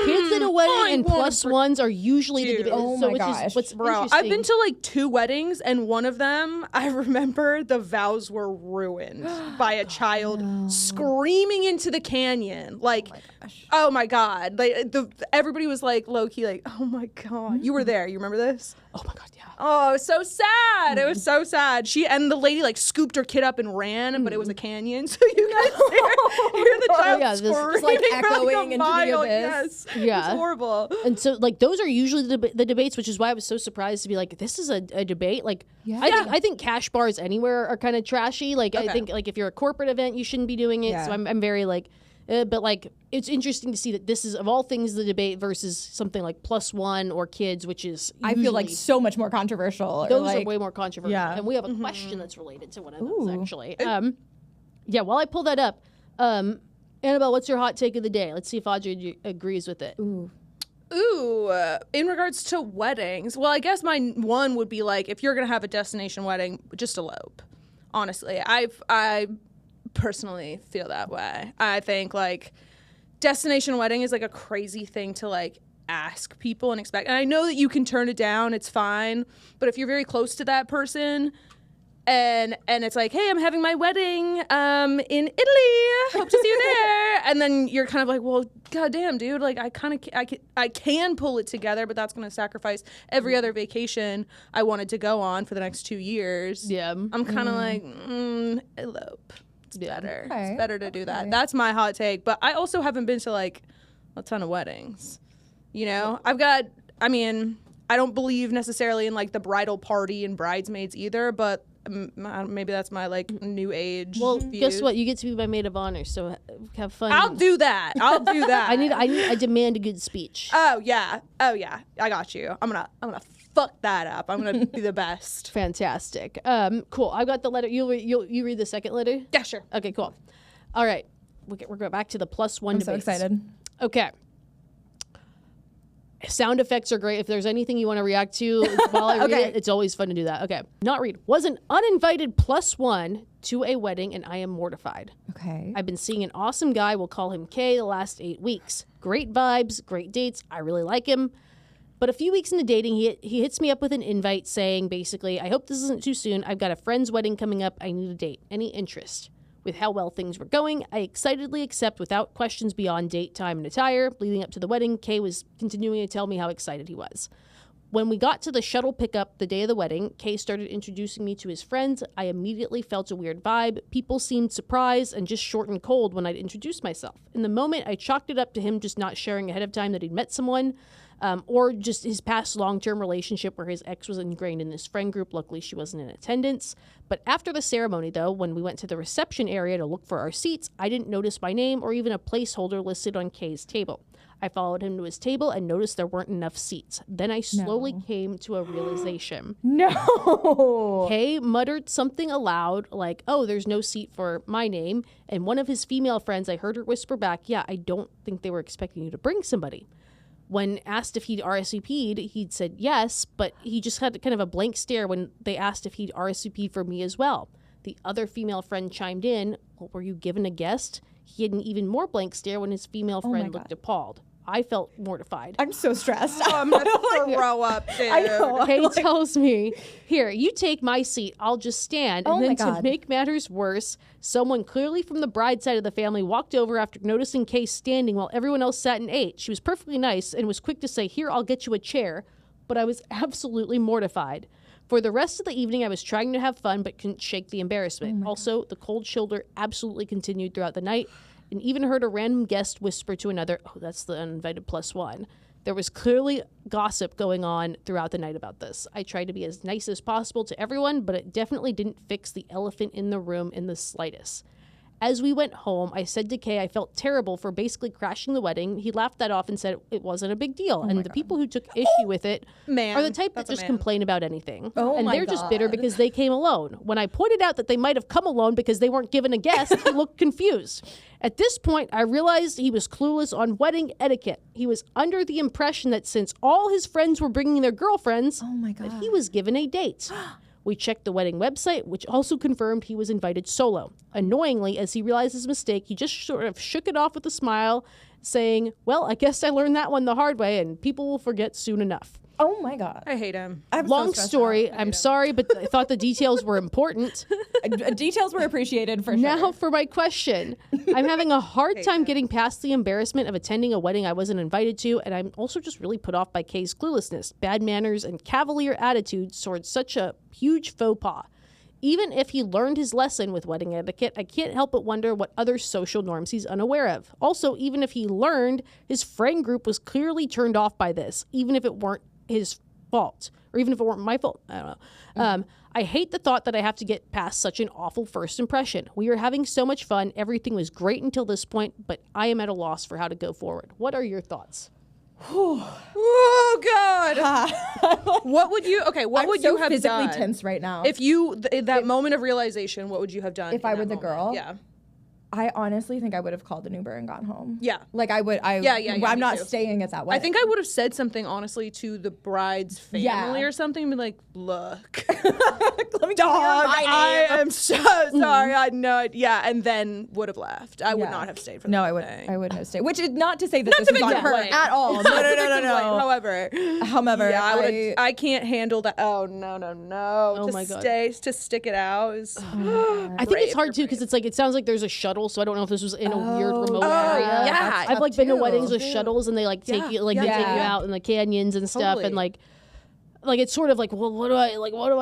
kids at a wedding and plus ones are usually the debate. Oh my gosh. Bro, I've been to like 2 weddings, and one of them, I remember the vows were ruined by a child screaming into the canyon. Like, oh my God. Like everybody was like low key, like, oh my God. You were there. You remember this? Oh my God, yeah. Oh, it was so sad. It was so sad. And the lady like scooped her kid up and ran, but it was a canyon, so you guys hear the child screaming like echoing for into the mile. abyss. Yes, Yeah. it's horrible. And so, like, those are usually the debates, which is why I was so surprised to be like, this is a debate. Like, I think cash bars anywhere are kind of trashy. Like, I think, like, if you're a corporate event, you shouldn't be doing it. Yeah. So I'm very, like, but, like, it's interesting to see that this is, of all things, the debate versus something like plus one or kids, which is I feel like so much more controversial. Those are way more controversial. Yeah. And we have a question that's related to one of those, actually. Yeah, while I pull that up, Annabelle, what's your hot take of the day? Let's see if Audrey agrees with it. Ooh, in regards to weddings, well, I guess my one would be like, if you're gonna have a destination wedding, just elope. Honestly, I personally feel that way. I think like destination wedding is like a crazy thing to like ask people and expect. And I know that you can turn it down, it's fine. But if you're very close to that person and it's like, hey, I'm having my wedding in Italy, hope to see you there. And then you're kind of like, well, goddamn, dude, like I can pull it together, but that's gonna sacrifice every other vacation I wanted to go on for the next 2 years. Yeah. I'm kind of like, elope. It's better. Okay. It's better to do that. That's my hot take. But I also haven't been to like a ton of weddings. I don't believe necessarily in like the bridal party and bridesmaids either, but maybe that's my like new age. Well, views. guess what? You get to be my maid of honor, so have fun. I'll do that. I demand a good speech. Oh yeah. I got you. I'm gonna fuck that up. I'm gonna be the best. Fantastic. Cool. I've got the letter. You read the second letter? Yeah, sure. Okay, cool. All right. We're going back to the plus one I'm so debates. excited. Okay. Sound effects are great. If there's anything you want to react to while I read it, it's always fun to do that. Okay. Not read. Was an uninvited plus one to a wedding, and I am mortified. Okay. I've been seeing an awesome guy. We'll call him K the last 8 weeks. Great vibes, great dates. I really like him. But a few weeks into dating, he hits me up with an invite saying, basically, I hope this isn't too soon. I've got a friend's wedding coming up. I need a date. Any interest? With how well things were going, I excitedly accept without questions beyond date, time, and attire. Leading up to the wedding, Kay was continuing to tell me how excited he was. When we got to the shuttle pickup the day of the wedding, Kay started introducing me to his friends. I immediately felt a weird vibe. People seemed surprised and just short and cold when I'd introduced myself. In the moment, I chalked it up to him just not sharing ahead of time that he'd met someone. Or just his past long-term relationship where his ex was ingrained in his friend group. Luckily, she wasn't in attendance. But after the ceremony, though, when we went to the reception area to look for our seats, I didn't notice my name or even a placeholder listed on Kay's table. I followed him to his table and noticed there weren't enough seats. Then I slowly came to a realization. No! Kay muttered something aloud, like, oh, there's no seat for my name. And one of his female friends, I heard her whisper back, yeah, I don't think they were expecting you to bring somebody. When asked if he'd RSVP'd, he'd said yes, but he just had kind of a blank stare when they asked if he'd RSVP'd for me as well. The other female friend chimed in, well, were you given a guest? He had an even more blank stare when his female friend looked appalled. I felt mortified. I'm so stressed. Oh, I'm going to throw up, dude. I know. Kay tells me, here, you take my seat. I'll just stand. And then to make matters worse, someone clearly from the bride side of the family walked over after noticing Kay standing while everyone else sat and ate. She was perfectly nice and was quick to say, here, I'll get you a chair. But I was absolutely mortified. For the rest of the evening, I was trying to have fun but couldn't shake the embarrassment. Also, the cold shoulder absolutely continued throughout the night. And even heard a random guest whisper to another, oh, that's the uninvited plus one. There was clearly gossip going on throughout the night about this. I tried to be as nice as possible to everyone, but it definitely didn't fix the elephant in the room in the slightest. As we went home, I said to Kay I felt terrible for basically crashing the wedding. He laughed that off and said it wasn't a big deal. And the people who took issue with it are the type that just complain about anything. And they're just bitter because they came alone. When I pointed out that they might have come alone because they weren't given a guest, he looked confused. At this point, I realized he was clueless on wedding etiquette. He was under the impression that since all his friends were bringing their girlfriends, that he was given a date. We checked the wedding website, which also confirmed he was invited solo. Annoyingly, as he realized his mistake, he just sort of shook it off with a smile, saying, well, I guess I learned that one the hard way, and people will forget soon enough. Oh my God. I hate him. Long story. I'm sorry, but I thought the details were important. Details were appreciated for sure. Now for my question. I'm having a hard time getting past the embarrassment of attending a wedding I wasn't invited to, and I'm also just really put off by Kay's cluelessness, bad manners, and cavalier attitudes towards such a huge faux pas. Even if he learned his lesson with wedding etiquette, I can't help but wonder what other social norms he's unaware of. Also, even if he learned, his friend group was clearly turned off by this, even if it weren't his fault, or even if it weren't my fault. I don't know. I hate the thought that I have to get past such an awful first impression. We are having so much fun. Everything was great until this point, but I am at a loss for how to go forward. What are your thoughts? Oh God! What would you? Okay, what would you have physically done? Tense right now. If you that moment of realization, what would you have done? If I were the moment? girl? Yeah. I honestly think I would have called an Uber and gone home. Yeah. Like I would. I'm not staying at that wedding. I think I would have said something honestly to the bride's family or something, and be like, "Look, let me dog, I am so sorry. I know it." Yeah, and then would have left. I would not have stayed for the I wouldn't have stayed. Which is not to say that this is on her at all. No. However, yeah, I can't handle that. Oh no. Oh my God. To stick it out is. I think it's hard too because it's like it sounds like there's a shuttle, so I don't know if this was in a weird remote area. Yeah, I've like been to weddings with shuttles and they like take you they take you out in the canyons and stuff and like it's sort of like, well, what do I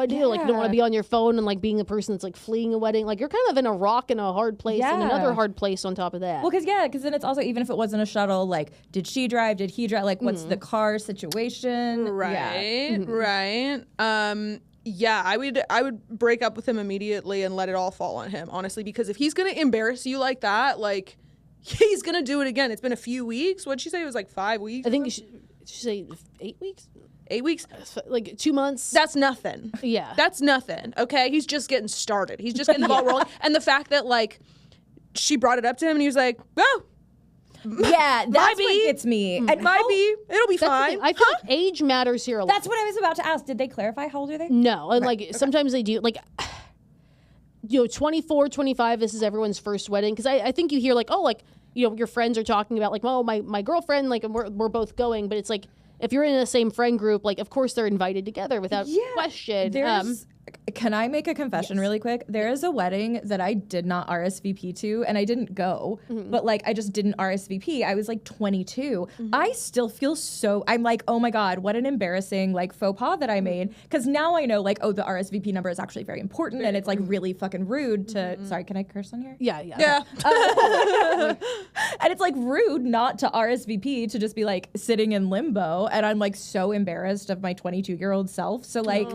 do? Yeah. Like you don't want to be on your phone and like being the person that's like fleeing a wedding. Like you're kind of in a rock and a hard place and another hard place on top of that. Well, because then it's also, even if it wasn't a shuttle, like did she drive? Did he drive? Like what's the car situation? Right. Yeah, I would break up with him immediately and let it all fall on him, honestly, because if he's going to embarrass you like that, like, he's going to do it again. It's been a few weeks. What'd she say? It was like 5 weeks? I think she say 8 weeks? 8 weeks? Like 2 months? That's nothing. Yeah. That's nothing, okay? He's just getting started. He's just getting the ball rolling. And the fact that, like, she brought it up to him and he was like, oh. Yeah, that's what gets me. And it'll be fine. I think age matters here a lot. That's what I was about to ask. Did they clarify how old are they? No, and like sometimes they do. Like, 24, 25. This is everyone's first wedding because I think you hear like, oh, like your friends are talking about like, well, my girlfriend, like we're both going, but it's like if you're in the same friend group, like of course they're invited together without question. Can I make a confession really quick? There is a wedding that I did not RSVP to, and I didn't go, but like I just didn't RSVP. I was like 22. I still feel I'm like, oh my God, what an embarrassing like faux pas that I made. Because now I know like, oh, the RSVP number is actually very important, and it's like really fucking rude to. Sorry, can I curse on here? Yeah. And it's like rude not to RSVP, to just be like sitting in limbo, and I'm like so embarrassed of my 22-year-old self. So like.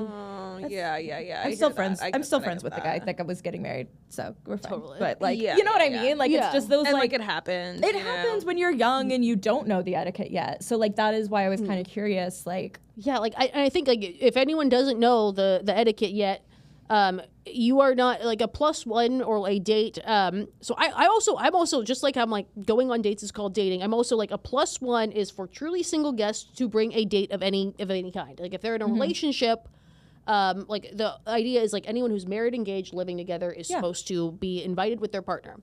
Yeah. I'm still friends. I'm still friends with the guy. I think I was getting married, so we're fine. Totally. But like, you know what I mean? Like, it's just those and like it happens. It happens when you're young and you don't know the etiquette yet. So like that is why I was kind of curious. Like, yeah, like I think like if anyone doesn't know the etiquette yet, you are not like a +1 or a date. So I'm also just like I'm like going on dates is called dating. I'm also like a +1 is for truly single guests to bring a date of any kind. Like if they're in a relationship. Like the idea is like anyone who's married, engaged, living together is supposed to be invited with their partner,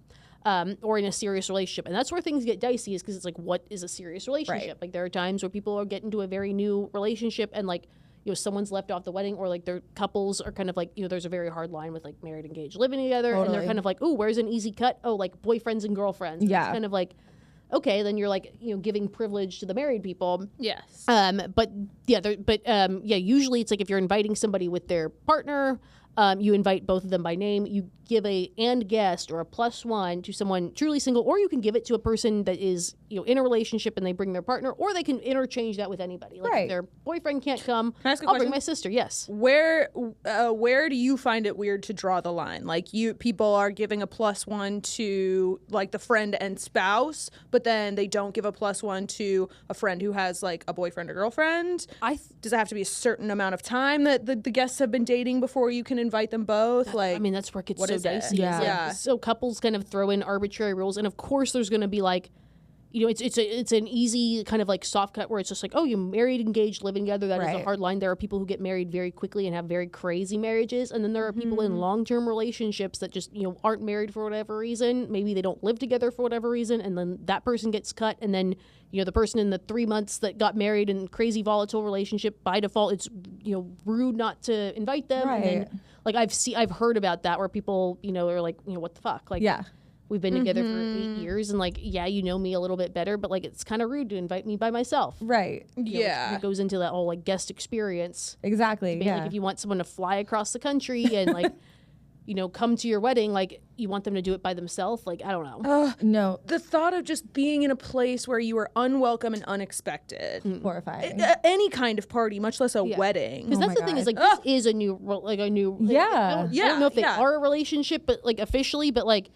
or in a serious relationship. And that's where things get dicey is because it's like, what is a serious relationship? Right. Like there are times where people are getting into a very new relationship and like, someone's left off the wedding or like their couples are kind of like, there's a very hard line with like married, engaged, living together. And they're kind of like, oh, where's an easy cut? Oh, like boyfriends and girlfriends. Yeah. It's kind of like, okay, then you're like, giving privilege to the married people. Yes. Usually it's like if you're inviting somebody with their partner, You invite both of them by name. You give a and guest or a +1 to someone truly single, or you can give it to a person that is, in a relationship and they bring their partner, or they can interchange that with anybody. Like if their boyfriend can't come, Can I ask a I'll question? bring my sister. Yes. Where do you find it weird to draw the line? Like people are giving a +1 to like the friend and spouse, but then they don't give a +1 to a friend who has like a boyfriend or girlfriend. Does it have to be a certain amount of time that the guests have been dating before you can invite them both? That's where it gets so dicey. Yeah. So couples kind of throw in arbitrary rules, and of course there's going to be like, it's an easy kind of like soft cut where it's just like, oh, you married, engaged, living together. That is a hard line. There are people who get married very quickly and have very crazy marriages, and then there are people in long-term relationships that just aren't married for whatever reason. Maybe they don't live together for whatever reason, and then that person gets cut, and then the person in the 3 months that got married in crazy volatile relationship, by default it's rude not to invite them. Right. And then, like I've heard about that where people are like, what the fuck, like we've been together for 8 years, and like, you know me a little bit better, but like it's kind of rude to invite me by myself. Right. It goes into that whole like guest experience. Exactly. Like if you want someone to fly across the country and like come to your wedding, like you want them to do it by themselves. Like, I don't know. No. The thought of just being in a place where you are unwelcome and unexpected. Horrifying. Any kind of party, much less a wedding. Because that's the thing is like this is a new Yeah. I don't know if they are a relationship, but like officially, but like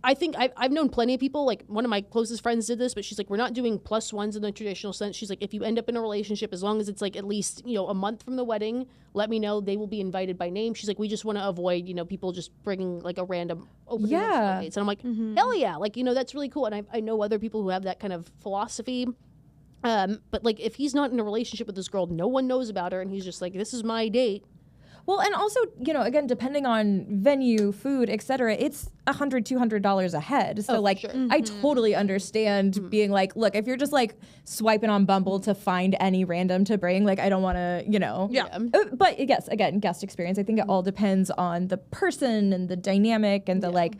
I think I've known plenty of people, like one of my closest friends did this, but she's like, we're not doing +1s in the traditional sense. She's like, if you end up in a relationship, as long as it's like at least, a month from the wedding, let me know. They will be invited by name. She's like, we just want to avoid, people just bringing like a random opening dates. And I'm like, hell yeah. Like, that's really cool. And I know other people who have that kind of philosophy. But like, if he's not in a relationship with this girl, no one knows about her, and he's just like, this is my date. Well, and also, again, depending on venue, food, etc., it's $100, $200 a head. So, I totally understand being like, look, if you're just like swiping on Bumble to find any random to bring, like, I don't want to, Yeah. But yes, again, guest experience. I think it all depends on the person and the dynamic and the like.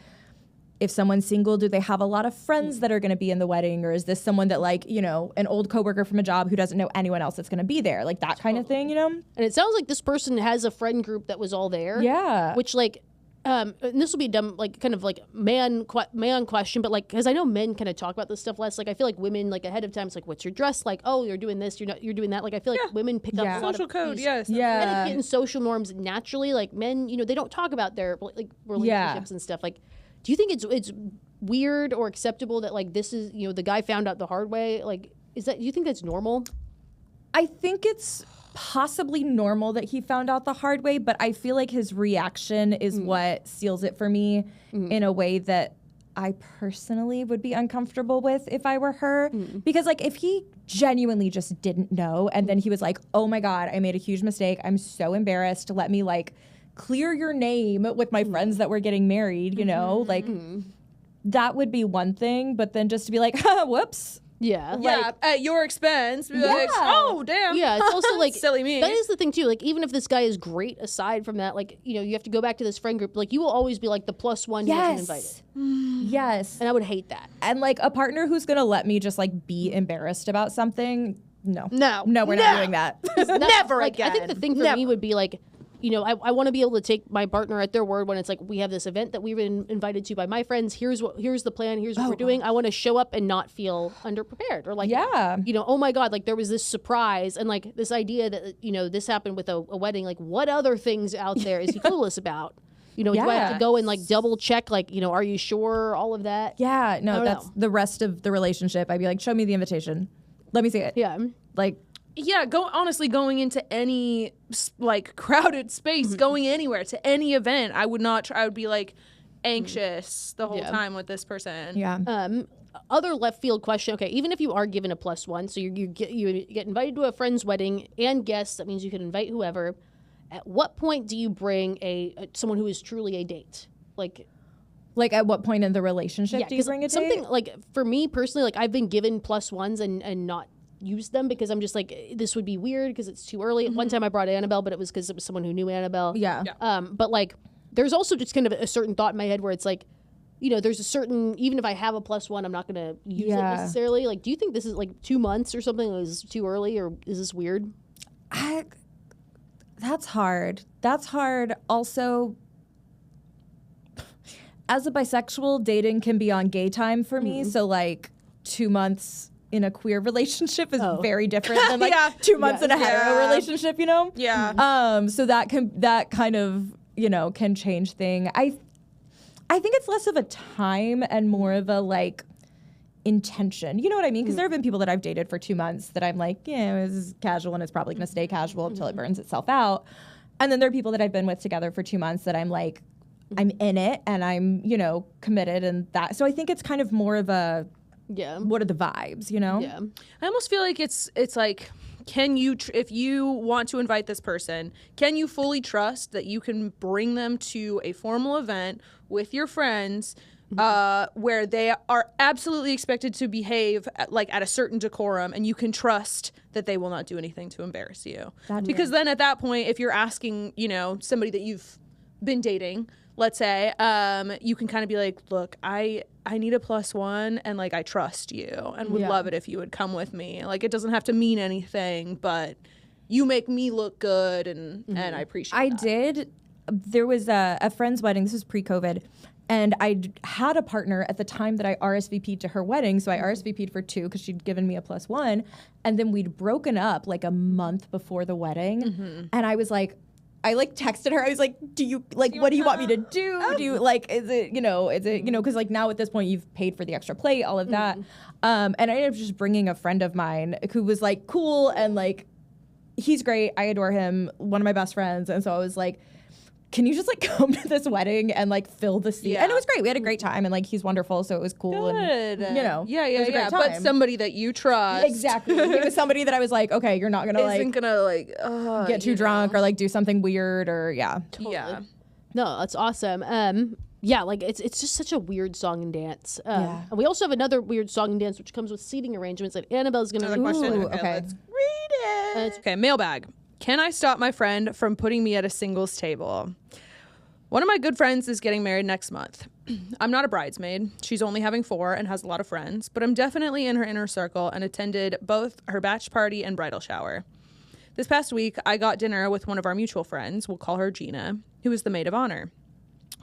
If someone's single, do they have a lot of friends that are going to be in the wedding? Or is this someone that like, an old coworker from a job who doesn't know anyone else that's going to be there? Like that kind of thing, And it sounds like this person has a friend group that was all there. Yeah. Which like, and this will be dumb, like kind of like man question, but like, because I know men kind of talk about this stuff less. Like I feel like women like ahead of time, it's like, what's your dress like? Oh, you're doing this, you're doing that. Like I feel like women pick up a lot social of code, these yes. etiquette and social norms naturally. Like men, they don't talk about their like relationships and stuff. Like, do you think it's weird or acceptable that like this is the guy found out the hard way? Like, do you think that's normal? I think it's possibly normal that he found out the hard way, but I feel like his reaction is what seals it for me in a way that I personally would be uncomfortable with if I were her. Because like if he genuinely just didn't know and then he was like, oh my God, I made a huge mistake. I'm so embarrassed. Let me like clear your name with my friends that were getting married, like that would be one thing, but then just to be like, whoops. Yeah. At your expense. Be like, oh, damn. Yeah, it's also like silly me. That is the thing too. Like even if this guy is great aside from that, like, you have to go back to this friend group. Like you will always be like the +1 who wasn't invited. Yes. And I would hate that. And like a partner who's gonna let me just like be embarrassed about something. No, we're not doing that. Never like, again. I think the thing for me would be like, I want to be able to take my partner at their word when it's like, we have this event that we've been invited to by my friends. Here's the plan. Here's what we're doing. I want to show up and not feel underprepared or like, oh my God, like there was this surprise and like this idea that, this happened with a wedding. Like what other things out there is he clueless about? Do I have to go and like double check? Like, are you sure? All of that. Yeah, no, that's the rest of the relationship. I'd be like, show me the invitation. Let me see it. Yeah. Like, going into any like crowded space, going anywhere to any event, I would not try. I would be like anxious the whole time with this person. Yeah. Other left field question. Okay, even if you are given a +1, so you get invited to a friend's wedding and guests, that means you can invite whoever. At what point do you bring someone who is truly a date? Like at what point in the relationship do you bring a date? Something like for me personally, like I've been given +1s and not used them because I'm just like, this would be weird because it's too early. One time I brought Annabelle, but it was because it was someone who knew Annabelle. Yeah. But like there's also just kind of a certain thought in my head where it's like, there's a certain, even if I have a +1, I'm not going to use it necessarily. Like, do you think this is like 2 months or something is too early, or is this weird? That's hard. Also, as a bisexual, dating can be on gay time for me. So like 2 months in a queer relationship is very different than like 2 months in a hetero relationship, you know? Yeah. So that kind of, you know, can change thing. I think it's less of a time and more of a like intention. You know what I mean? Because there have been people that I've dated for 2 months that I'm like, yeah, this is casual and it's probably going to stay casual until it burns itself out. And then there are people that I've been with together for 2 months that I'm like, I'm in it and I'm, you know, committed and that. So I think it's kind of more of a, what are the vibes, you know? Yeah. I almost feel like it's like, can you, if you want to invite this person, can you fully trust that you can bring them to a formal event with your friends where they are absolutely expected to behave at a certain decorum, and you can trust that they will not do anything to embarrass you? Because then at that point, if you're asking, you know, somebody that you've been dating, let's say, you can kind of be like, look, I need a +1 and like I trust you and would love it if you would come with me. Like it doesn't have to mean anything, but you make me look good and I appreciate that. There was a friend's wedding. This was pre-COVID. And I had a partner at the time that I RSVP'd to her wedding. So I RSVP'd for 2 because she'd given me a +1. And then we'd broken up like a month before the wedding. And I was like, I like texted her. I was like, do you like, what do you want me to do? Do you like, is it, you know, because like now at this point you've paid for the extra plate, all of that. And I ended up just bringing a friend of mine who was like cool and like, he's great. I adore him. One of my best friends. And so I was like, can you just like come to this wedding and like fill the seat? And it was great. We had a great time and like he's wonderful. So it was cool. Good. And, you know, yeah. But somebody that you trust. Exactly. It was somebody that I was like, okay, you're not going to like. Isn't going to like get too drunk or like do something weird or Totally. Yeah. No, that's awesome. Yeah, like it's just such a weird song and dance. And we also have another weird song and dance which comes with seating arrangements that Annabelle's going to question. Okay. Let's read it. Okay, mailbag. Can I stop my friend from putting me at a singles table? One of my good friends is getting married next month. I'm not a bridesmaid. She's only having 4 and has a lot of friends, but I'm definitely in her inner circle and attended both her batch party and bridal shower. This past week, I got dinner with one of our mutual friends, we'll call her Gina, who is the maid of honor.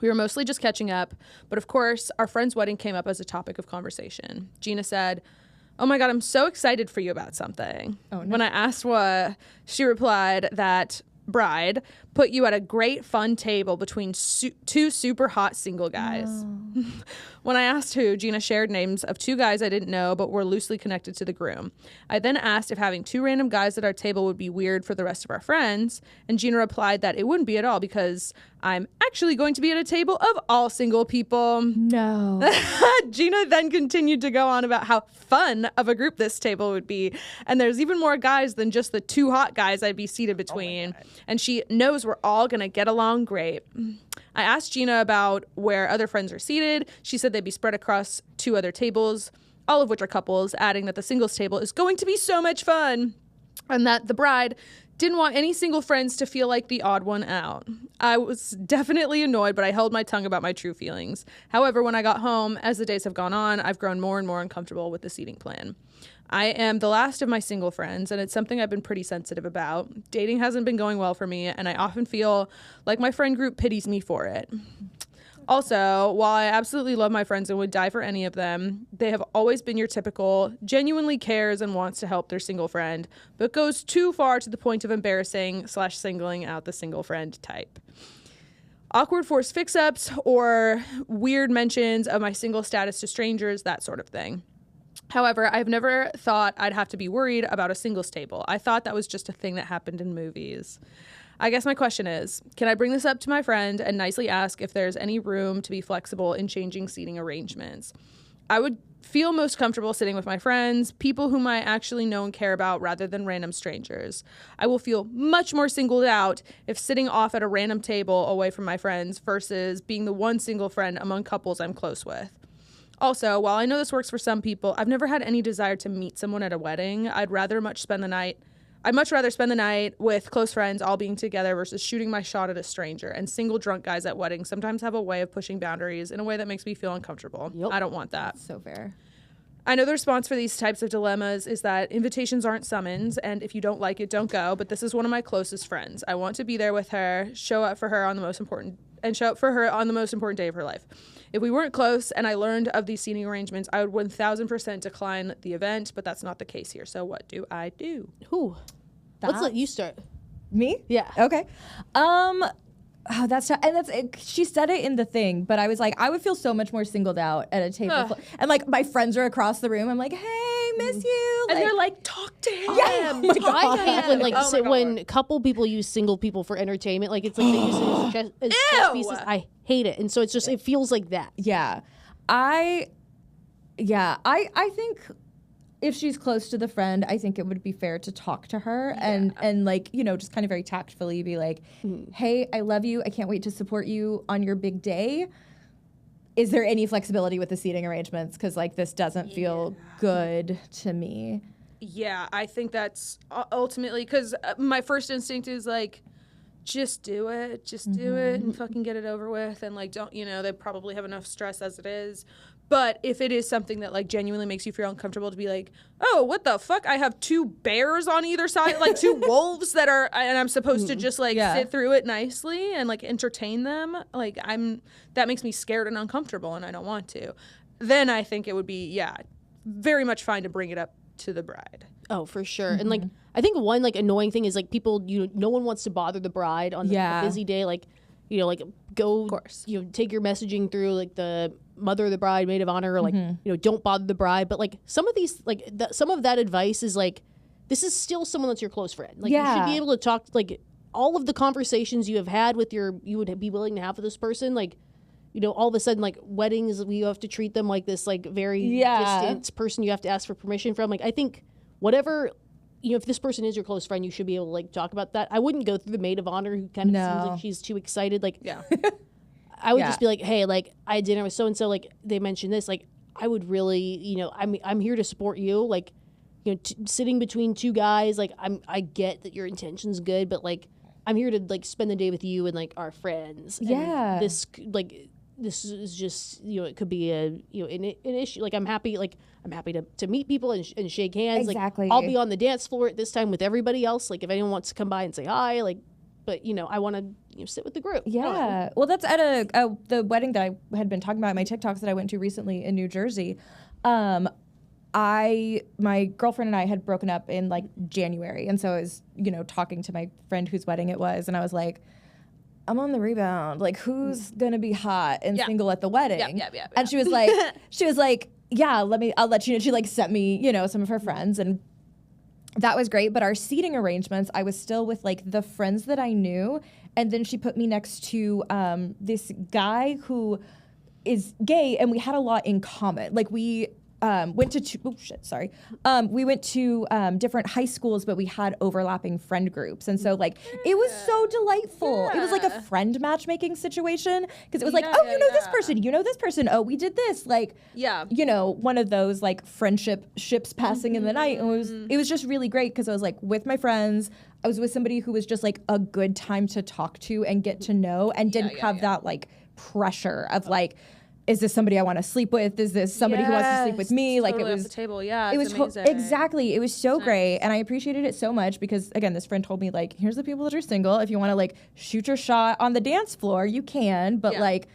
We were mostly just catching up, but of course, our friend's wedding came up as a topic of conversation. Gina said, "Oh my God, I'm so excited for you about something." Oh, no. When I asked what, she replied that bride put you at a great fun table between 2 super hot single guys. Oh. When I asked who, Gina shared names of 2 guys I didn't know but were loosely connected to the groom. I then asked if having 2 random guys at our table would be weird for the rest of our friends, and Gina replied that it wouldn't be at all because I'm actually going to be at a table of all single people. No. Gina then continued to go on about how fun of a group this table would be, and there's even more guys than just the 2 hot guys I'd be seated between, and she knows we're all going to get along great. I asked Gina about where other friends are seated. She said they'd be spread across 2 other tables, all of which are couples, adding that the singles table is going to be so much fun, and that the bride didn't want any single friends to feel like the odd one out. I was definitely annoyed, but I held my tongue about my true feelings. However, when I got home, as the days have gone on, I've grown more and more uncomfortable with the seating plan. I am the last of my single friends, and it's something I've been pretty sensitive about. Dating hasn't been going well for me, and I often feel like my friend group pities me for it. Also, while I absolutely love my friends and would die for any of them, they have always been your typical, genuinely cares and wants to help their single friend, but goes too far to the point of embarrassing/singling out the single friend type. Awkward forced fix-ups or weird mentions of my single status to strangers, that sort of thing. However, I've never thought I'd have to be worried about a singles table. I thought that was just a thing that happened in movies. I guess my question is, can I bring this up to my friend and nicely ask if there's any room to be flexible in changing seating arrangements? I would feel most comfortable sitting with my friends, people whom I actually know and care about rather than random strangers. I will feel much more singled out if sitting off at a random table away from my friends versus being the one single friend among couples I'm close with. Also, while I know this works for some people, I've never had any desire to meet someone at a wedding. I'd much rather spend the night with close friends all being together versus shooting my shot at a stranger. And single drunk guys at weddings sometimes have a way of pushing boundaries in a way that makes me feel uncomfortable. Yep. I don't want that. So fair. I know the response for these types of dilemmas is that invitations aren't summons, and if you don't like it, don't go. But this is one of my closest friends. I want to be there with her, show up for her on the most important day of her life. If we weren't close and I learned of these seating arrangements, I would 1000% decline the event, but that's not the case here. So what do I do? Who? Let's let you start. Me? Yeah. Okay. Oh, that's tough. And she said it in the thing, but I was like, I would feel so much more singled out at a table. And like my friends are across the room. I'm like, hey, miss you. And they're like, talk to him. Yeah. Oh my I hate when when God. couple people use single people for entertainment. Like it's like they use it as chess pieces. I hate it. And so it's just it feels like that. Yeah. I think if she's close to the friend, I think it would be fair to talk to her and like, you know, just kind of very tactfully be like, hey, I love you. I can't wait to support you on your big day. Is there any flexibility with the seating arrangements? Because like this doesn't feel good to me. Yeah, I think that's ultimately because my first instinct is like, just do it. Just do it and fucking get it over with. And like, don't, you know, they probably have enough stress as it is. But if it is something that like genuinely makes you feel uncomfortable to be like, oh, what the fuck? I have 2 bears on either side, like 2 wolves that are, and I'm supposed to just like sit through it nicely and like entertain them. Like that makes me scared and uncomfortable and I don't want to. Then I think it would be, very much fine to bring it up to the bride. Oh, for sure. And like, I think one like annoying thing is like people, no one wants to bother the bride on the busy day. Like, you know, like go, take your messaging through like the mother of the bride, maid of honor, or like, don't bother the bride. But like some of these, like some of that advice is like, this is still someone that's your close friend. Like you should be able to talk, like all of the conversations you have had with you would be willing to have with this person. Like, all of a sudden, like weddings, you have to treat them like this, like very distant person you have to ask for permission from. Like, I think whatever, if this person is your close friend, you should be able to like talk about that. I wouldn't go through the maid of honor who kind of seems like she's too excited. Like, I would just be like, hey, like I had dinner with so-and-so, like they mentioned this, like I would really, I'm here to support you. Like, sitting between 2 guys, like I get that your intention's good, but like I'm here to like spend the day with you and like our friends. And this is just, it could be an issue. Like I'm happy to meet people and shake hands. Exactly. Like I'll be on the dance floor at this time with everybody else. Like if anyone wants to come by and say hi, like, but I want to sit with the group. Yeah. Well, that's at the wedding that I had been talking about in my TikToks that I went to recently in New Jersey. My girlfriend and I had broken up in like January. And so I was, talking to my friend whose wedding it was. And I was like, I'm on the rebound. Like, who's gonna be hot and single at the wedding? Yeah. And she was like, yeah, I'll let you know. She like sent me, some of her friends, and that was great. But our seating arrangements, I was still with like the friends that I knew, and then she put me next to this guy who is gay, and we had a lot in common. Like we went to we went to different high schools, but we had overlapping friend groups, and so like it was so delightful. It was like a friend matchmaking situation because it was like, this person, this person, oh, we did this, like one of those like friendship ships passing in the night, and it was just really great because I was like with my friends. I was with somebody who was just like a good time to talk to and get to know, and didn't have that like pressure of like, is this somebody I want to sleep with? Is this somebody who wants to sleep with me? Like totally it was off the table. Yeah, it was amazing. Exactly. It was so great, and I appreciated it so much because again, this friend told me like, here's the people that are single. If you want to like shoot your shot on the dance floor, you can, but like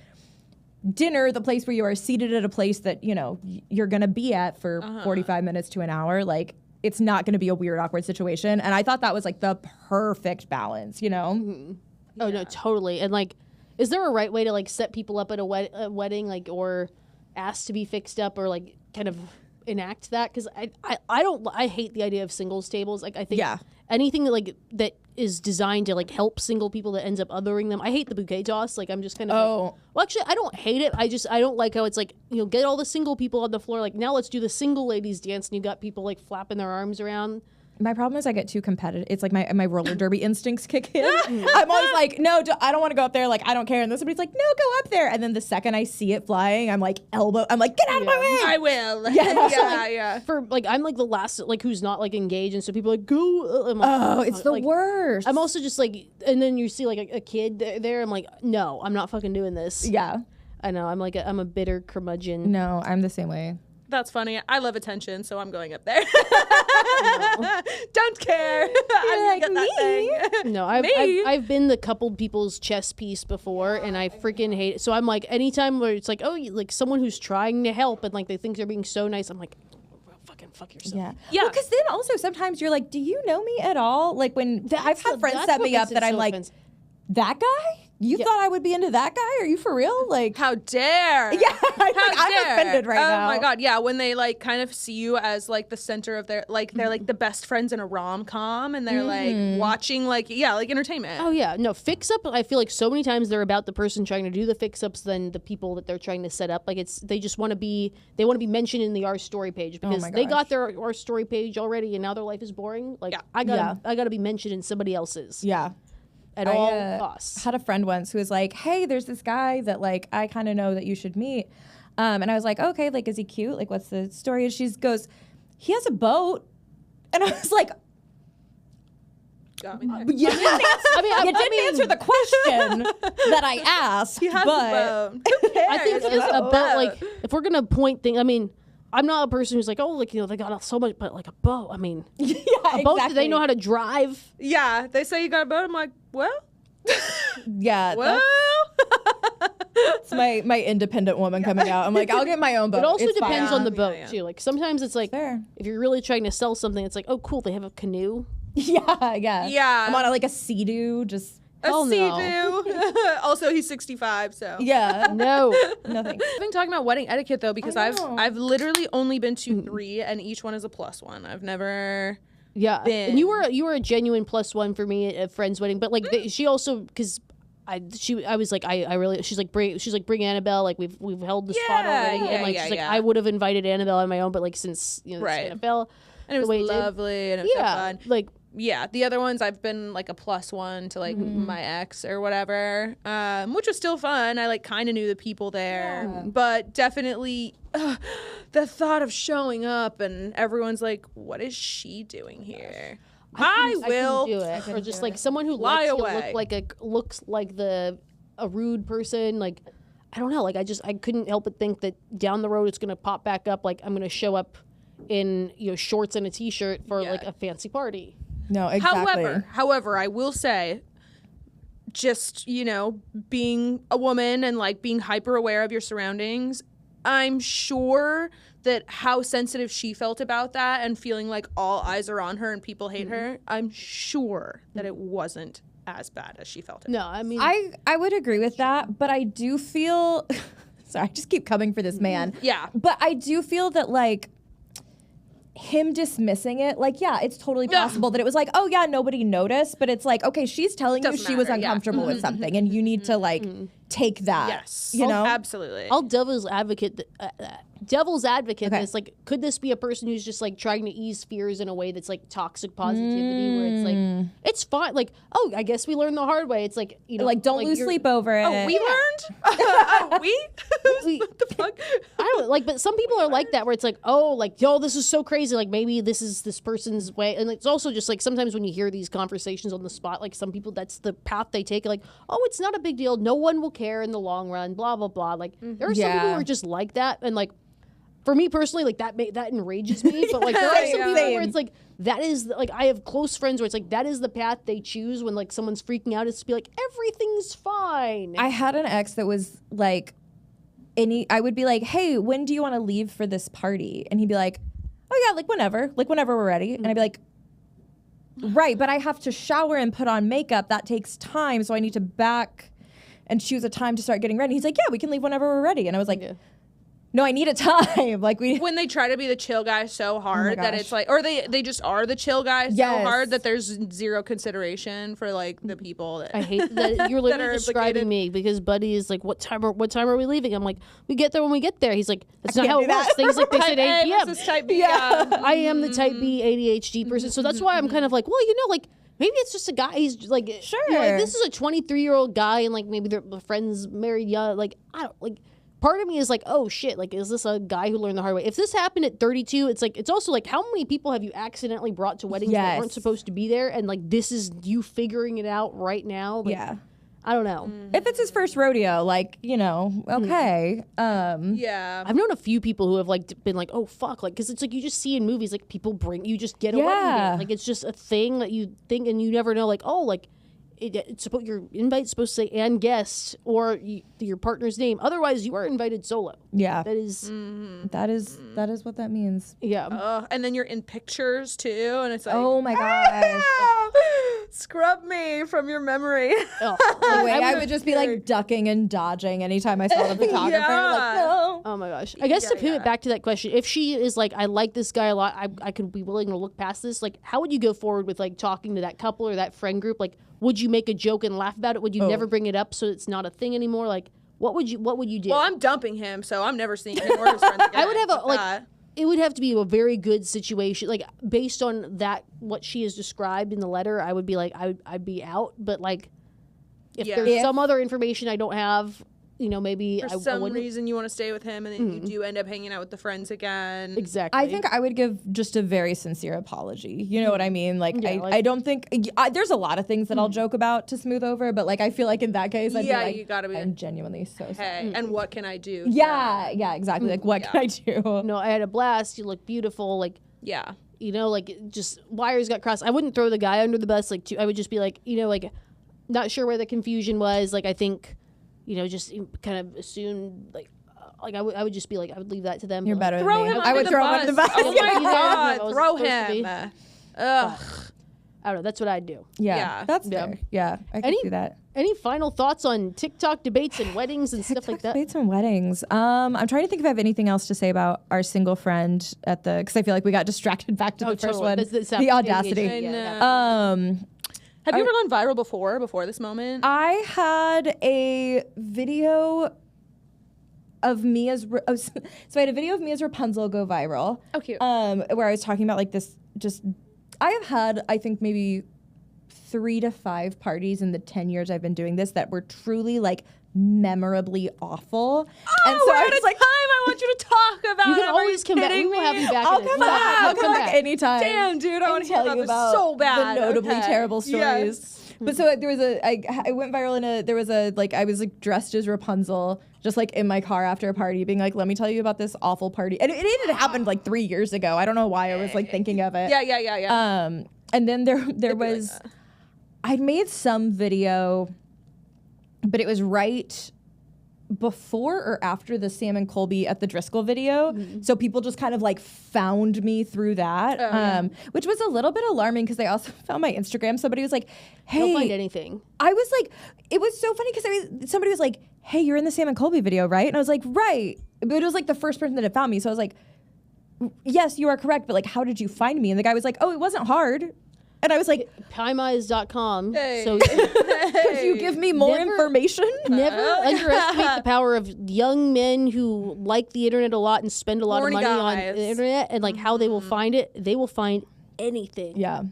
dinner, the place where you are seated at a place that you're gonna be at for 45 minutes to an hour, like it's not gonna be a weird, awkward situation. And I thought that was like the perfect balance, Oh no, totally. And like, is there a right way to like set people up at a wedding, like, or ask to be fixed up, or like kind of enact that? Because I hate the idea of singles tables. Like I think anything that is designed to like help single people that ends up othering them. I hate the bouquet toss. Like I'm just kind of well, actually I don't hate it. I don't like how it's like get all the single people on the floor. Like now let's do the single ladies dance, and you got people like flapping their arms around. My problem is I get too competitive. It's like my roller derby instincts kick in. I'm always like, no, I don't want to go up there. Like, I don't care. And then somebody's like, no, go up there. And then the second I see it flying, I'm like, get out of my way. I will. Yeah. For like, I'm like the last, like, who's not like engaged. And so people are like, go. I'm like, it's the worst. I'm also just like, and then you see like a kid there. I'm like, no, I'm not fucking doing this. Yeah. I know. I'm a bitter curmudgeon. No, I'm the same way. That's funny. I love attention, so I'm going up there. Don't care. I'm like, gonna get that thing. No, I've been the coupled people's chess piece before, and I freaking hate it. So I'm like, anytime where it's like, oh, like someone who's trying to help and like they think they're being so nice, I'm like, fucking fuck yourself. Yeah. Because then also sometimes you're like, do you know me at all? Like when I've had friends set me up that I'm like, that guy? You thought I would be into that guy? Are you for real? Like, how dare? Yeah, I'm offended right now. Oh my god, yeah. When they like kind of see you as like the center of their like they're like the best friends in a rom-com, and they're like watching like entertainment. Oh yeah, no fix up. I feel like so many times they're about the person trying to do the fix ups than the people that they're trying to set up. Like they just want to be mentioned in the Our Story page because they got their Our Story page already, and now their life is boring. Like I gotta be mentioned in somebody else's. Yeah. At all costs. Had a friend once who was like, hey, there's this guy that like I kind of know that you should meet. And I was like, okay, like, is he cute? Like, what's the story? And she goes, he has a boat. And I was like, got me there. you didn't answer the question that I asked. He has a boat. I think it's about like, if we're gonna point things, I mean, I'm not a person who's like, oh, like, you know, they got so much, but like a boat. I mean, a boat, do they know how to drive? Yeah, they say you got a boat. I'm like, well, yeah, well. It's my independent woman coming out. I'm like, I'll get my own boat. It also it's depends fine. on the boat too. Like sometimes it's like, if you're really trying to sell something, it's like, oh, cool, they have a canoe. Yeah. I'm on like a Sea-Doo, just. Sea-Doo. Also, he's 65, so. Yeah. No. Nothing. I've been talking about wedding etiquette, though, because I've literally only been to 3, and each one is a +1. I've never been. And you were a genuine +1 for me at a friend's wedding, but like she also, because I was like, I really, she's like bring Annabelle, like we've held the spot already, and like she's like, I would have invited Annabelle on my own, but like since, you know, it's Annabelle. And it was lovely, and it was so fun. Like, yeah, the other ones I've been like a +1 to like my ex or whatever, which was still fun. I like kind of knew the people there, but definitely the thought of showing up and everyone's like, "What is she doing here?" I will do it, or just like someone who lets you looks like a rude person. Like, I don't know. Like I couldn't help but think that down the road it's gonna pop back up. Like I'm gonna show up in shorts and a t-shirt for like a fancy party. No, exactly. However, I will say, just, being a woman and like being hyper aware of your surroundings, I'm sure that how sensitive she felt about that and feeling like all eyes are on her and people hate her, I'm sure that it wasn't as bad as she felt it. No, I mean, I would agree with that, but I do feel, sorry, I just keep coming for this man. Yeah. But I do feel that like, him dismissing it, like, yeah, it's totally possible that it was like, oh yeah, nobody noticed, but it's like, okay, she's telling you she was uncomfortable with something, and you need to like take that. Yes, you know, absolutely. I'll devil's advocate this. Like, could this be a person who's just like trying to ease fears in a way that's like toxic positivity, where it's like it's fine. Like, oh, I guess we learned the hard way. It's like, like don't lose sleep over it. Oh, we learned. What the fuck? I don't like, but some people are like that, where it's like, oh, like, yo, this is so crazy. Like maybe this is this person's way, and it's also just like sometimes when you hear these conversations on the spot, like some people that's the path they take. Like, oh, it's not a big deal. No one will care in the long run. Blah blah blah. Like there are some people who are just like that, and like. For me personally, like that enrages me. But like there are some people where it's like that is like I have close friends where it's like that is the path they choose when like someone's freaking out. Is to be like everything's fine. I had an ex that was like, I would be like, hey, when do you want to leave for this party? And he'd be like, oh yeah, like whenever we're ready. And I'd be like, right, but I have to shower and put on makeup. That takes time, so I need to back and choose a time to start getting ready. He's like, yeah, we can leave whenever we're ready. And I was like. Yeah. No, I need a time. Like when they try to be the chill guy so hard that it's like, or they just are the chill guy so hard that there's zero consideration for like the people. That I hate that you're literally describing me, because Buddy is like, what time are we leaving? I'm like, we get there when we get there. He's like, that's not how it works. Things like they said 8 p.m. Type B. Yeah. I am the type B ADHD person, so that's why I'm kind of like, well, like. Maybe it's just a guy. He's like, sure. Like, this is a 23-year-old guy, and like maybe their friends married young. Like I don't like. Part of me is like, oh shit, like, is this a guy who learned the hard way? If this happened at 32, it's like, it's also like, how many people have you accidentally brought to weddings that weren't supposed to be there? And like, this is you figuring it out right now. Like, I don't know. If it's his first rodeo, like, you know, okay. Yeah. I've known a few people who have like been like, oh fuck, like, because it's like you just see in movies like people you just get a wedding date. Like it's just a thing that you think, and you never know, like, oh, like it's supposed, your invite's supposed to say and guest or your partner's name. Otherwise, you are invited solo. Yeah, that is that is what that means. Yeah, and then you're in pictures too, and it's like, oh my gosh. Scrub me from your memory. I would just be like ducking and dodging anytime I saw the photographer. Like, no. Oh my gosh. I guess to pivot back to that question, if she is like, I like this guy a lot, I could be willing to look past this, like, how would you go forward with like talking to that couple or that friend group? Like, would you make a joke and laugh about it? Would you never bring it up so it's not a thing anymore? Like, what would you do? Well, I'm dumping him, so I'm never seeing him or his friends again. I would have it would have to be a very good situation, like based on that, what she has described in the letter. I would be like, I'd be out. But like, if there's some other information I don't have, you know, maybe for some reason you want to stay with him, and then you do end up hanging out with the friends again. Exactly. I think I would give just a very sincere apology. You know what I mean? Like, I don't think there's a lot of things that I'll joke about to smooth over, but like I feel like in that case, I'd be like, you gotta be. I'm genuinely so sorry. And what can I do? Yeah, exactly. Like, what can I do? No, I had a blast. You look beautiful. Like, you know, like just wires got crossed. I wouldn't throw the guy under the bus. Like, I would just be like, you know, like, not sure where the confusion was. Like, I think, you know, just kind of assume, like I would just be like, I would leave that to them. You're better than throw me. him I would throw him under the bus. Oh my God, throw him. Ugh. I don't know. That's what I'd do. Yeah. That's fair. Yeah, I can see that. Any final thoughts on TikTok debates and weddings and stuff like that? Debates and weddings. I'm trying to think if I have anything else to say about our single friend because I feel like we got distracted back to the first one. The audacity. Have you ever gone viral before this moment? I had a video of me as so I had a video of me as Rapunzel go viral. Oh, cute. Where I was talking about like this. Just I have had, I think, maybe 3 to 5 parties in the 10 years I've been doing this that were truly like memorably awful. And so I was like, time I want you to talk about. You can always come back. We will have you back. I'll come back. I'll come back anytime. Damn, dude, I want to hear about this so bad. The notably terrible stories. Yes. But so there was I went viral I was like dressed as Rapunzel, just like in my car after a party, being like, let me tell you about this awful party. And it had happened like 3 years ago. I don't know why I was like thinking of it. Yeah. And then there was, like I'd made some video, but it was right before or after the Sam and Colby at the Driscoll video. So people just kind of like found me through that, which was a little bit alarming because they also found my Instagram. Somebody was like, hey. Don't find anything. I was like, it was so funny because somebody was like, hey, you're in the Sam and Colby video, right? And I was like, right. But it was like the first person that had found me. So I was like, yes, you are correct. But like, how did you find me? And the guy was like, oh, it wasn't hard. And I was like, piemize.com. Hey. So could you give me more information? Never underestimate the power of young men who like the internet a lot and spend a lot of money on the internet, and like how they will find it. They will find anything. Yeah.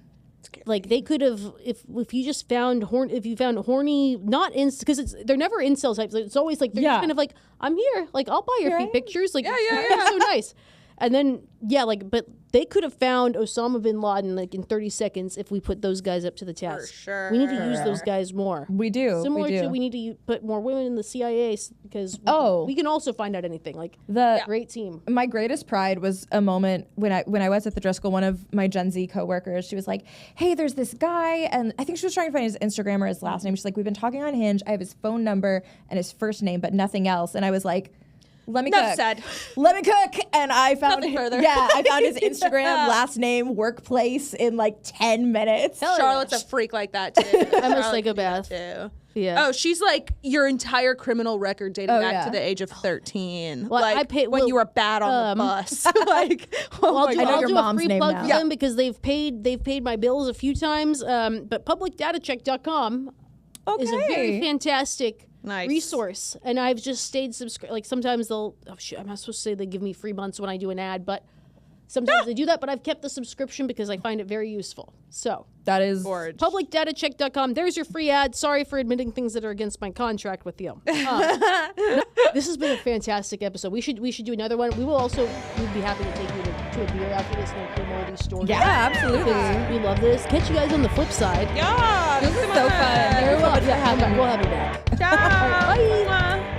Like they could have, if you just found horny, not because they're never incel types. It's always like they're just kind of like, I'm here, like I'll buy your few pictures, like that's so nice. And then but they could have found Osama bin Laden like in 30 seconds if we put those guys up to the test. For sure. We need to use those guys more. We do. Similar to we need to put more women in the CIA because we can also find out anything. Like great team. My greatest pride was a moment when I was at the Driscoll. One of my Gen Z coworkers, she was like, "Hey, there's this guy," and I think she was trying to find his Instagram or his last name. She's like, "We've been talking on Hinge. I have his phone number and his first name, but nothing else." And I was like, let me cook. Let me cook. And I found I found his Instagram, last name, workplace in like 10 minutes. Charlotte's a freak like that too. I'm a psychopath. Too. Yeah. Oh, she's like your entire criminal record dating back to the age of 13. Well, like when you were bad on the bus. Like, I'll do a free plug for them because they've paid my bills a few times. But publicdatacheck.com is a very fantastic resource, and I've just stayed subscribed. Like sometimes they'll I'm not supposed to say they give me free months when I do an ad, but sometimes they do that. But I've kept the subscription because I find it very useful. So that is publicdatacheck.com. There's your free ad. Sorry for admitting things that are against my contract with you. This has been a fantastic episode. We should do another one. We'd be happy to take you to a beer after this and hear more of these stories. Yeah, absolutely. We love this. Catch you guys on the flip side. Yeah, this is so fun. We'll have back. Ciao. Bye. Mwah.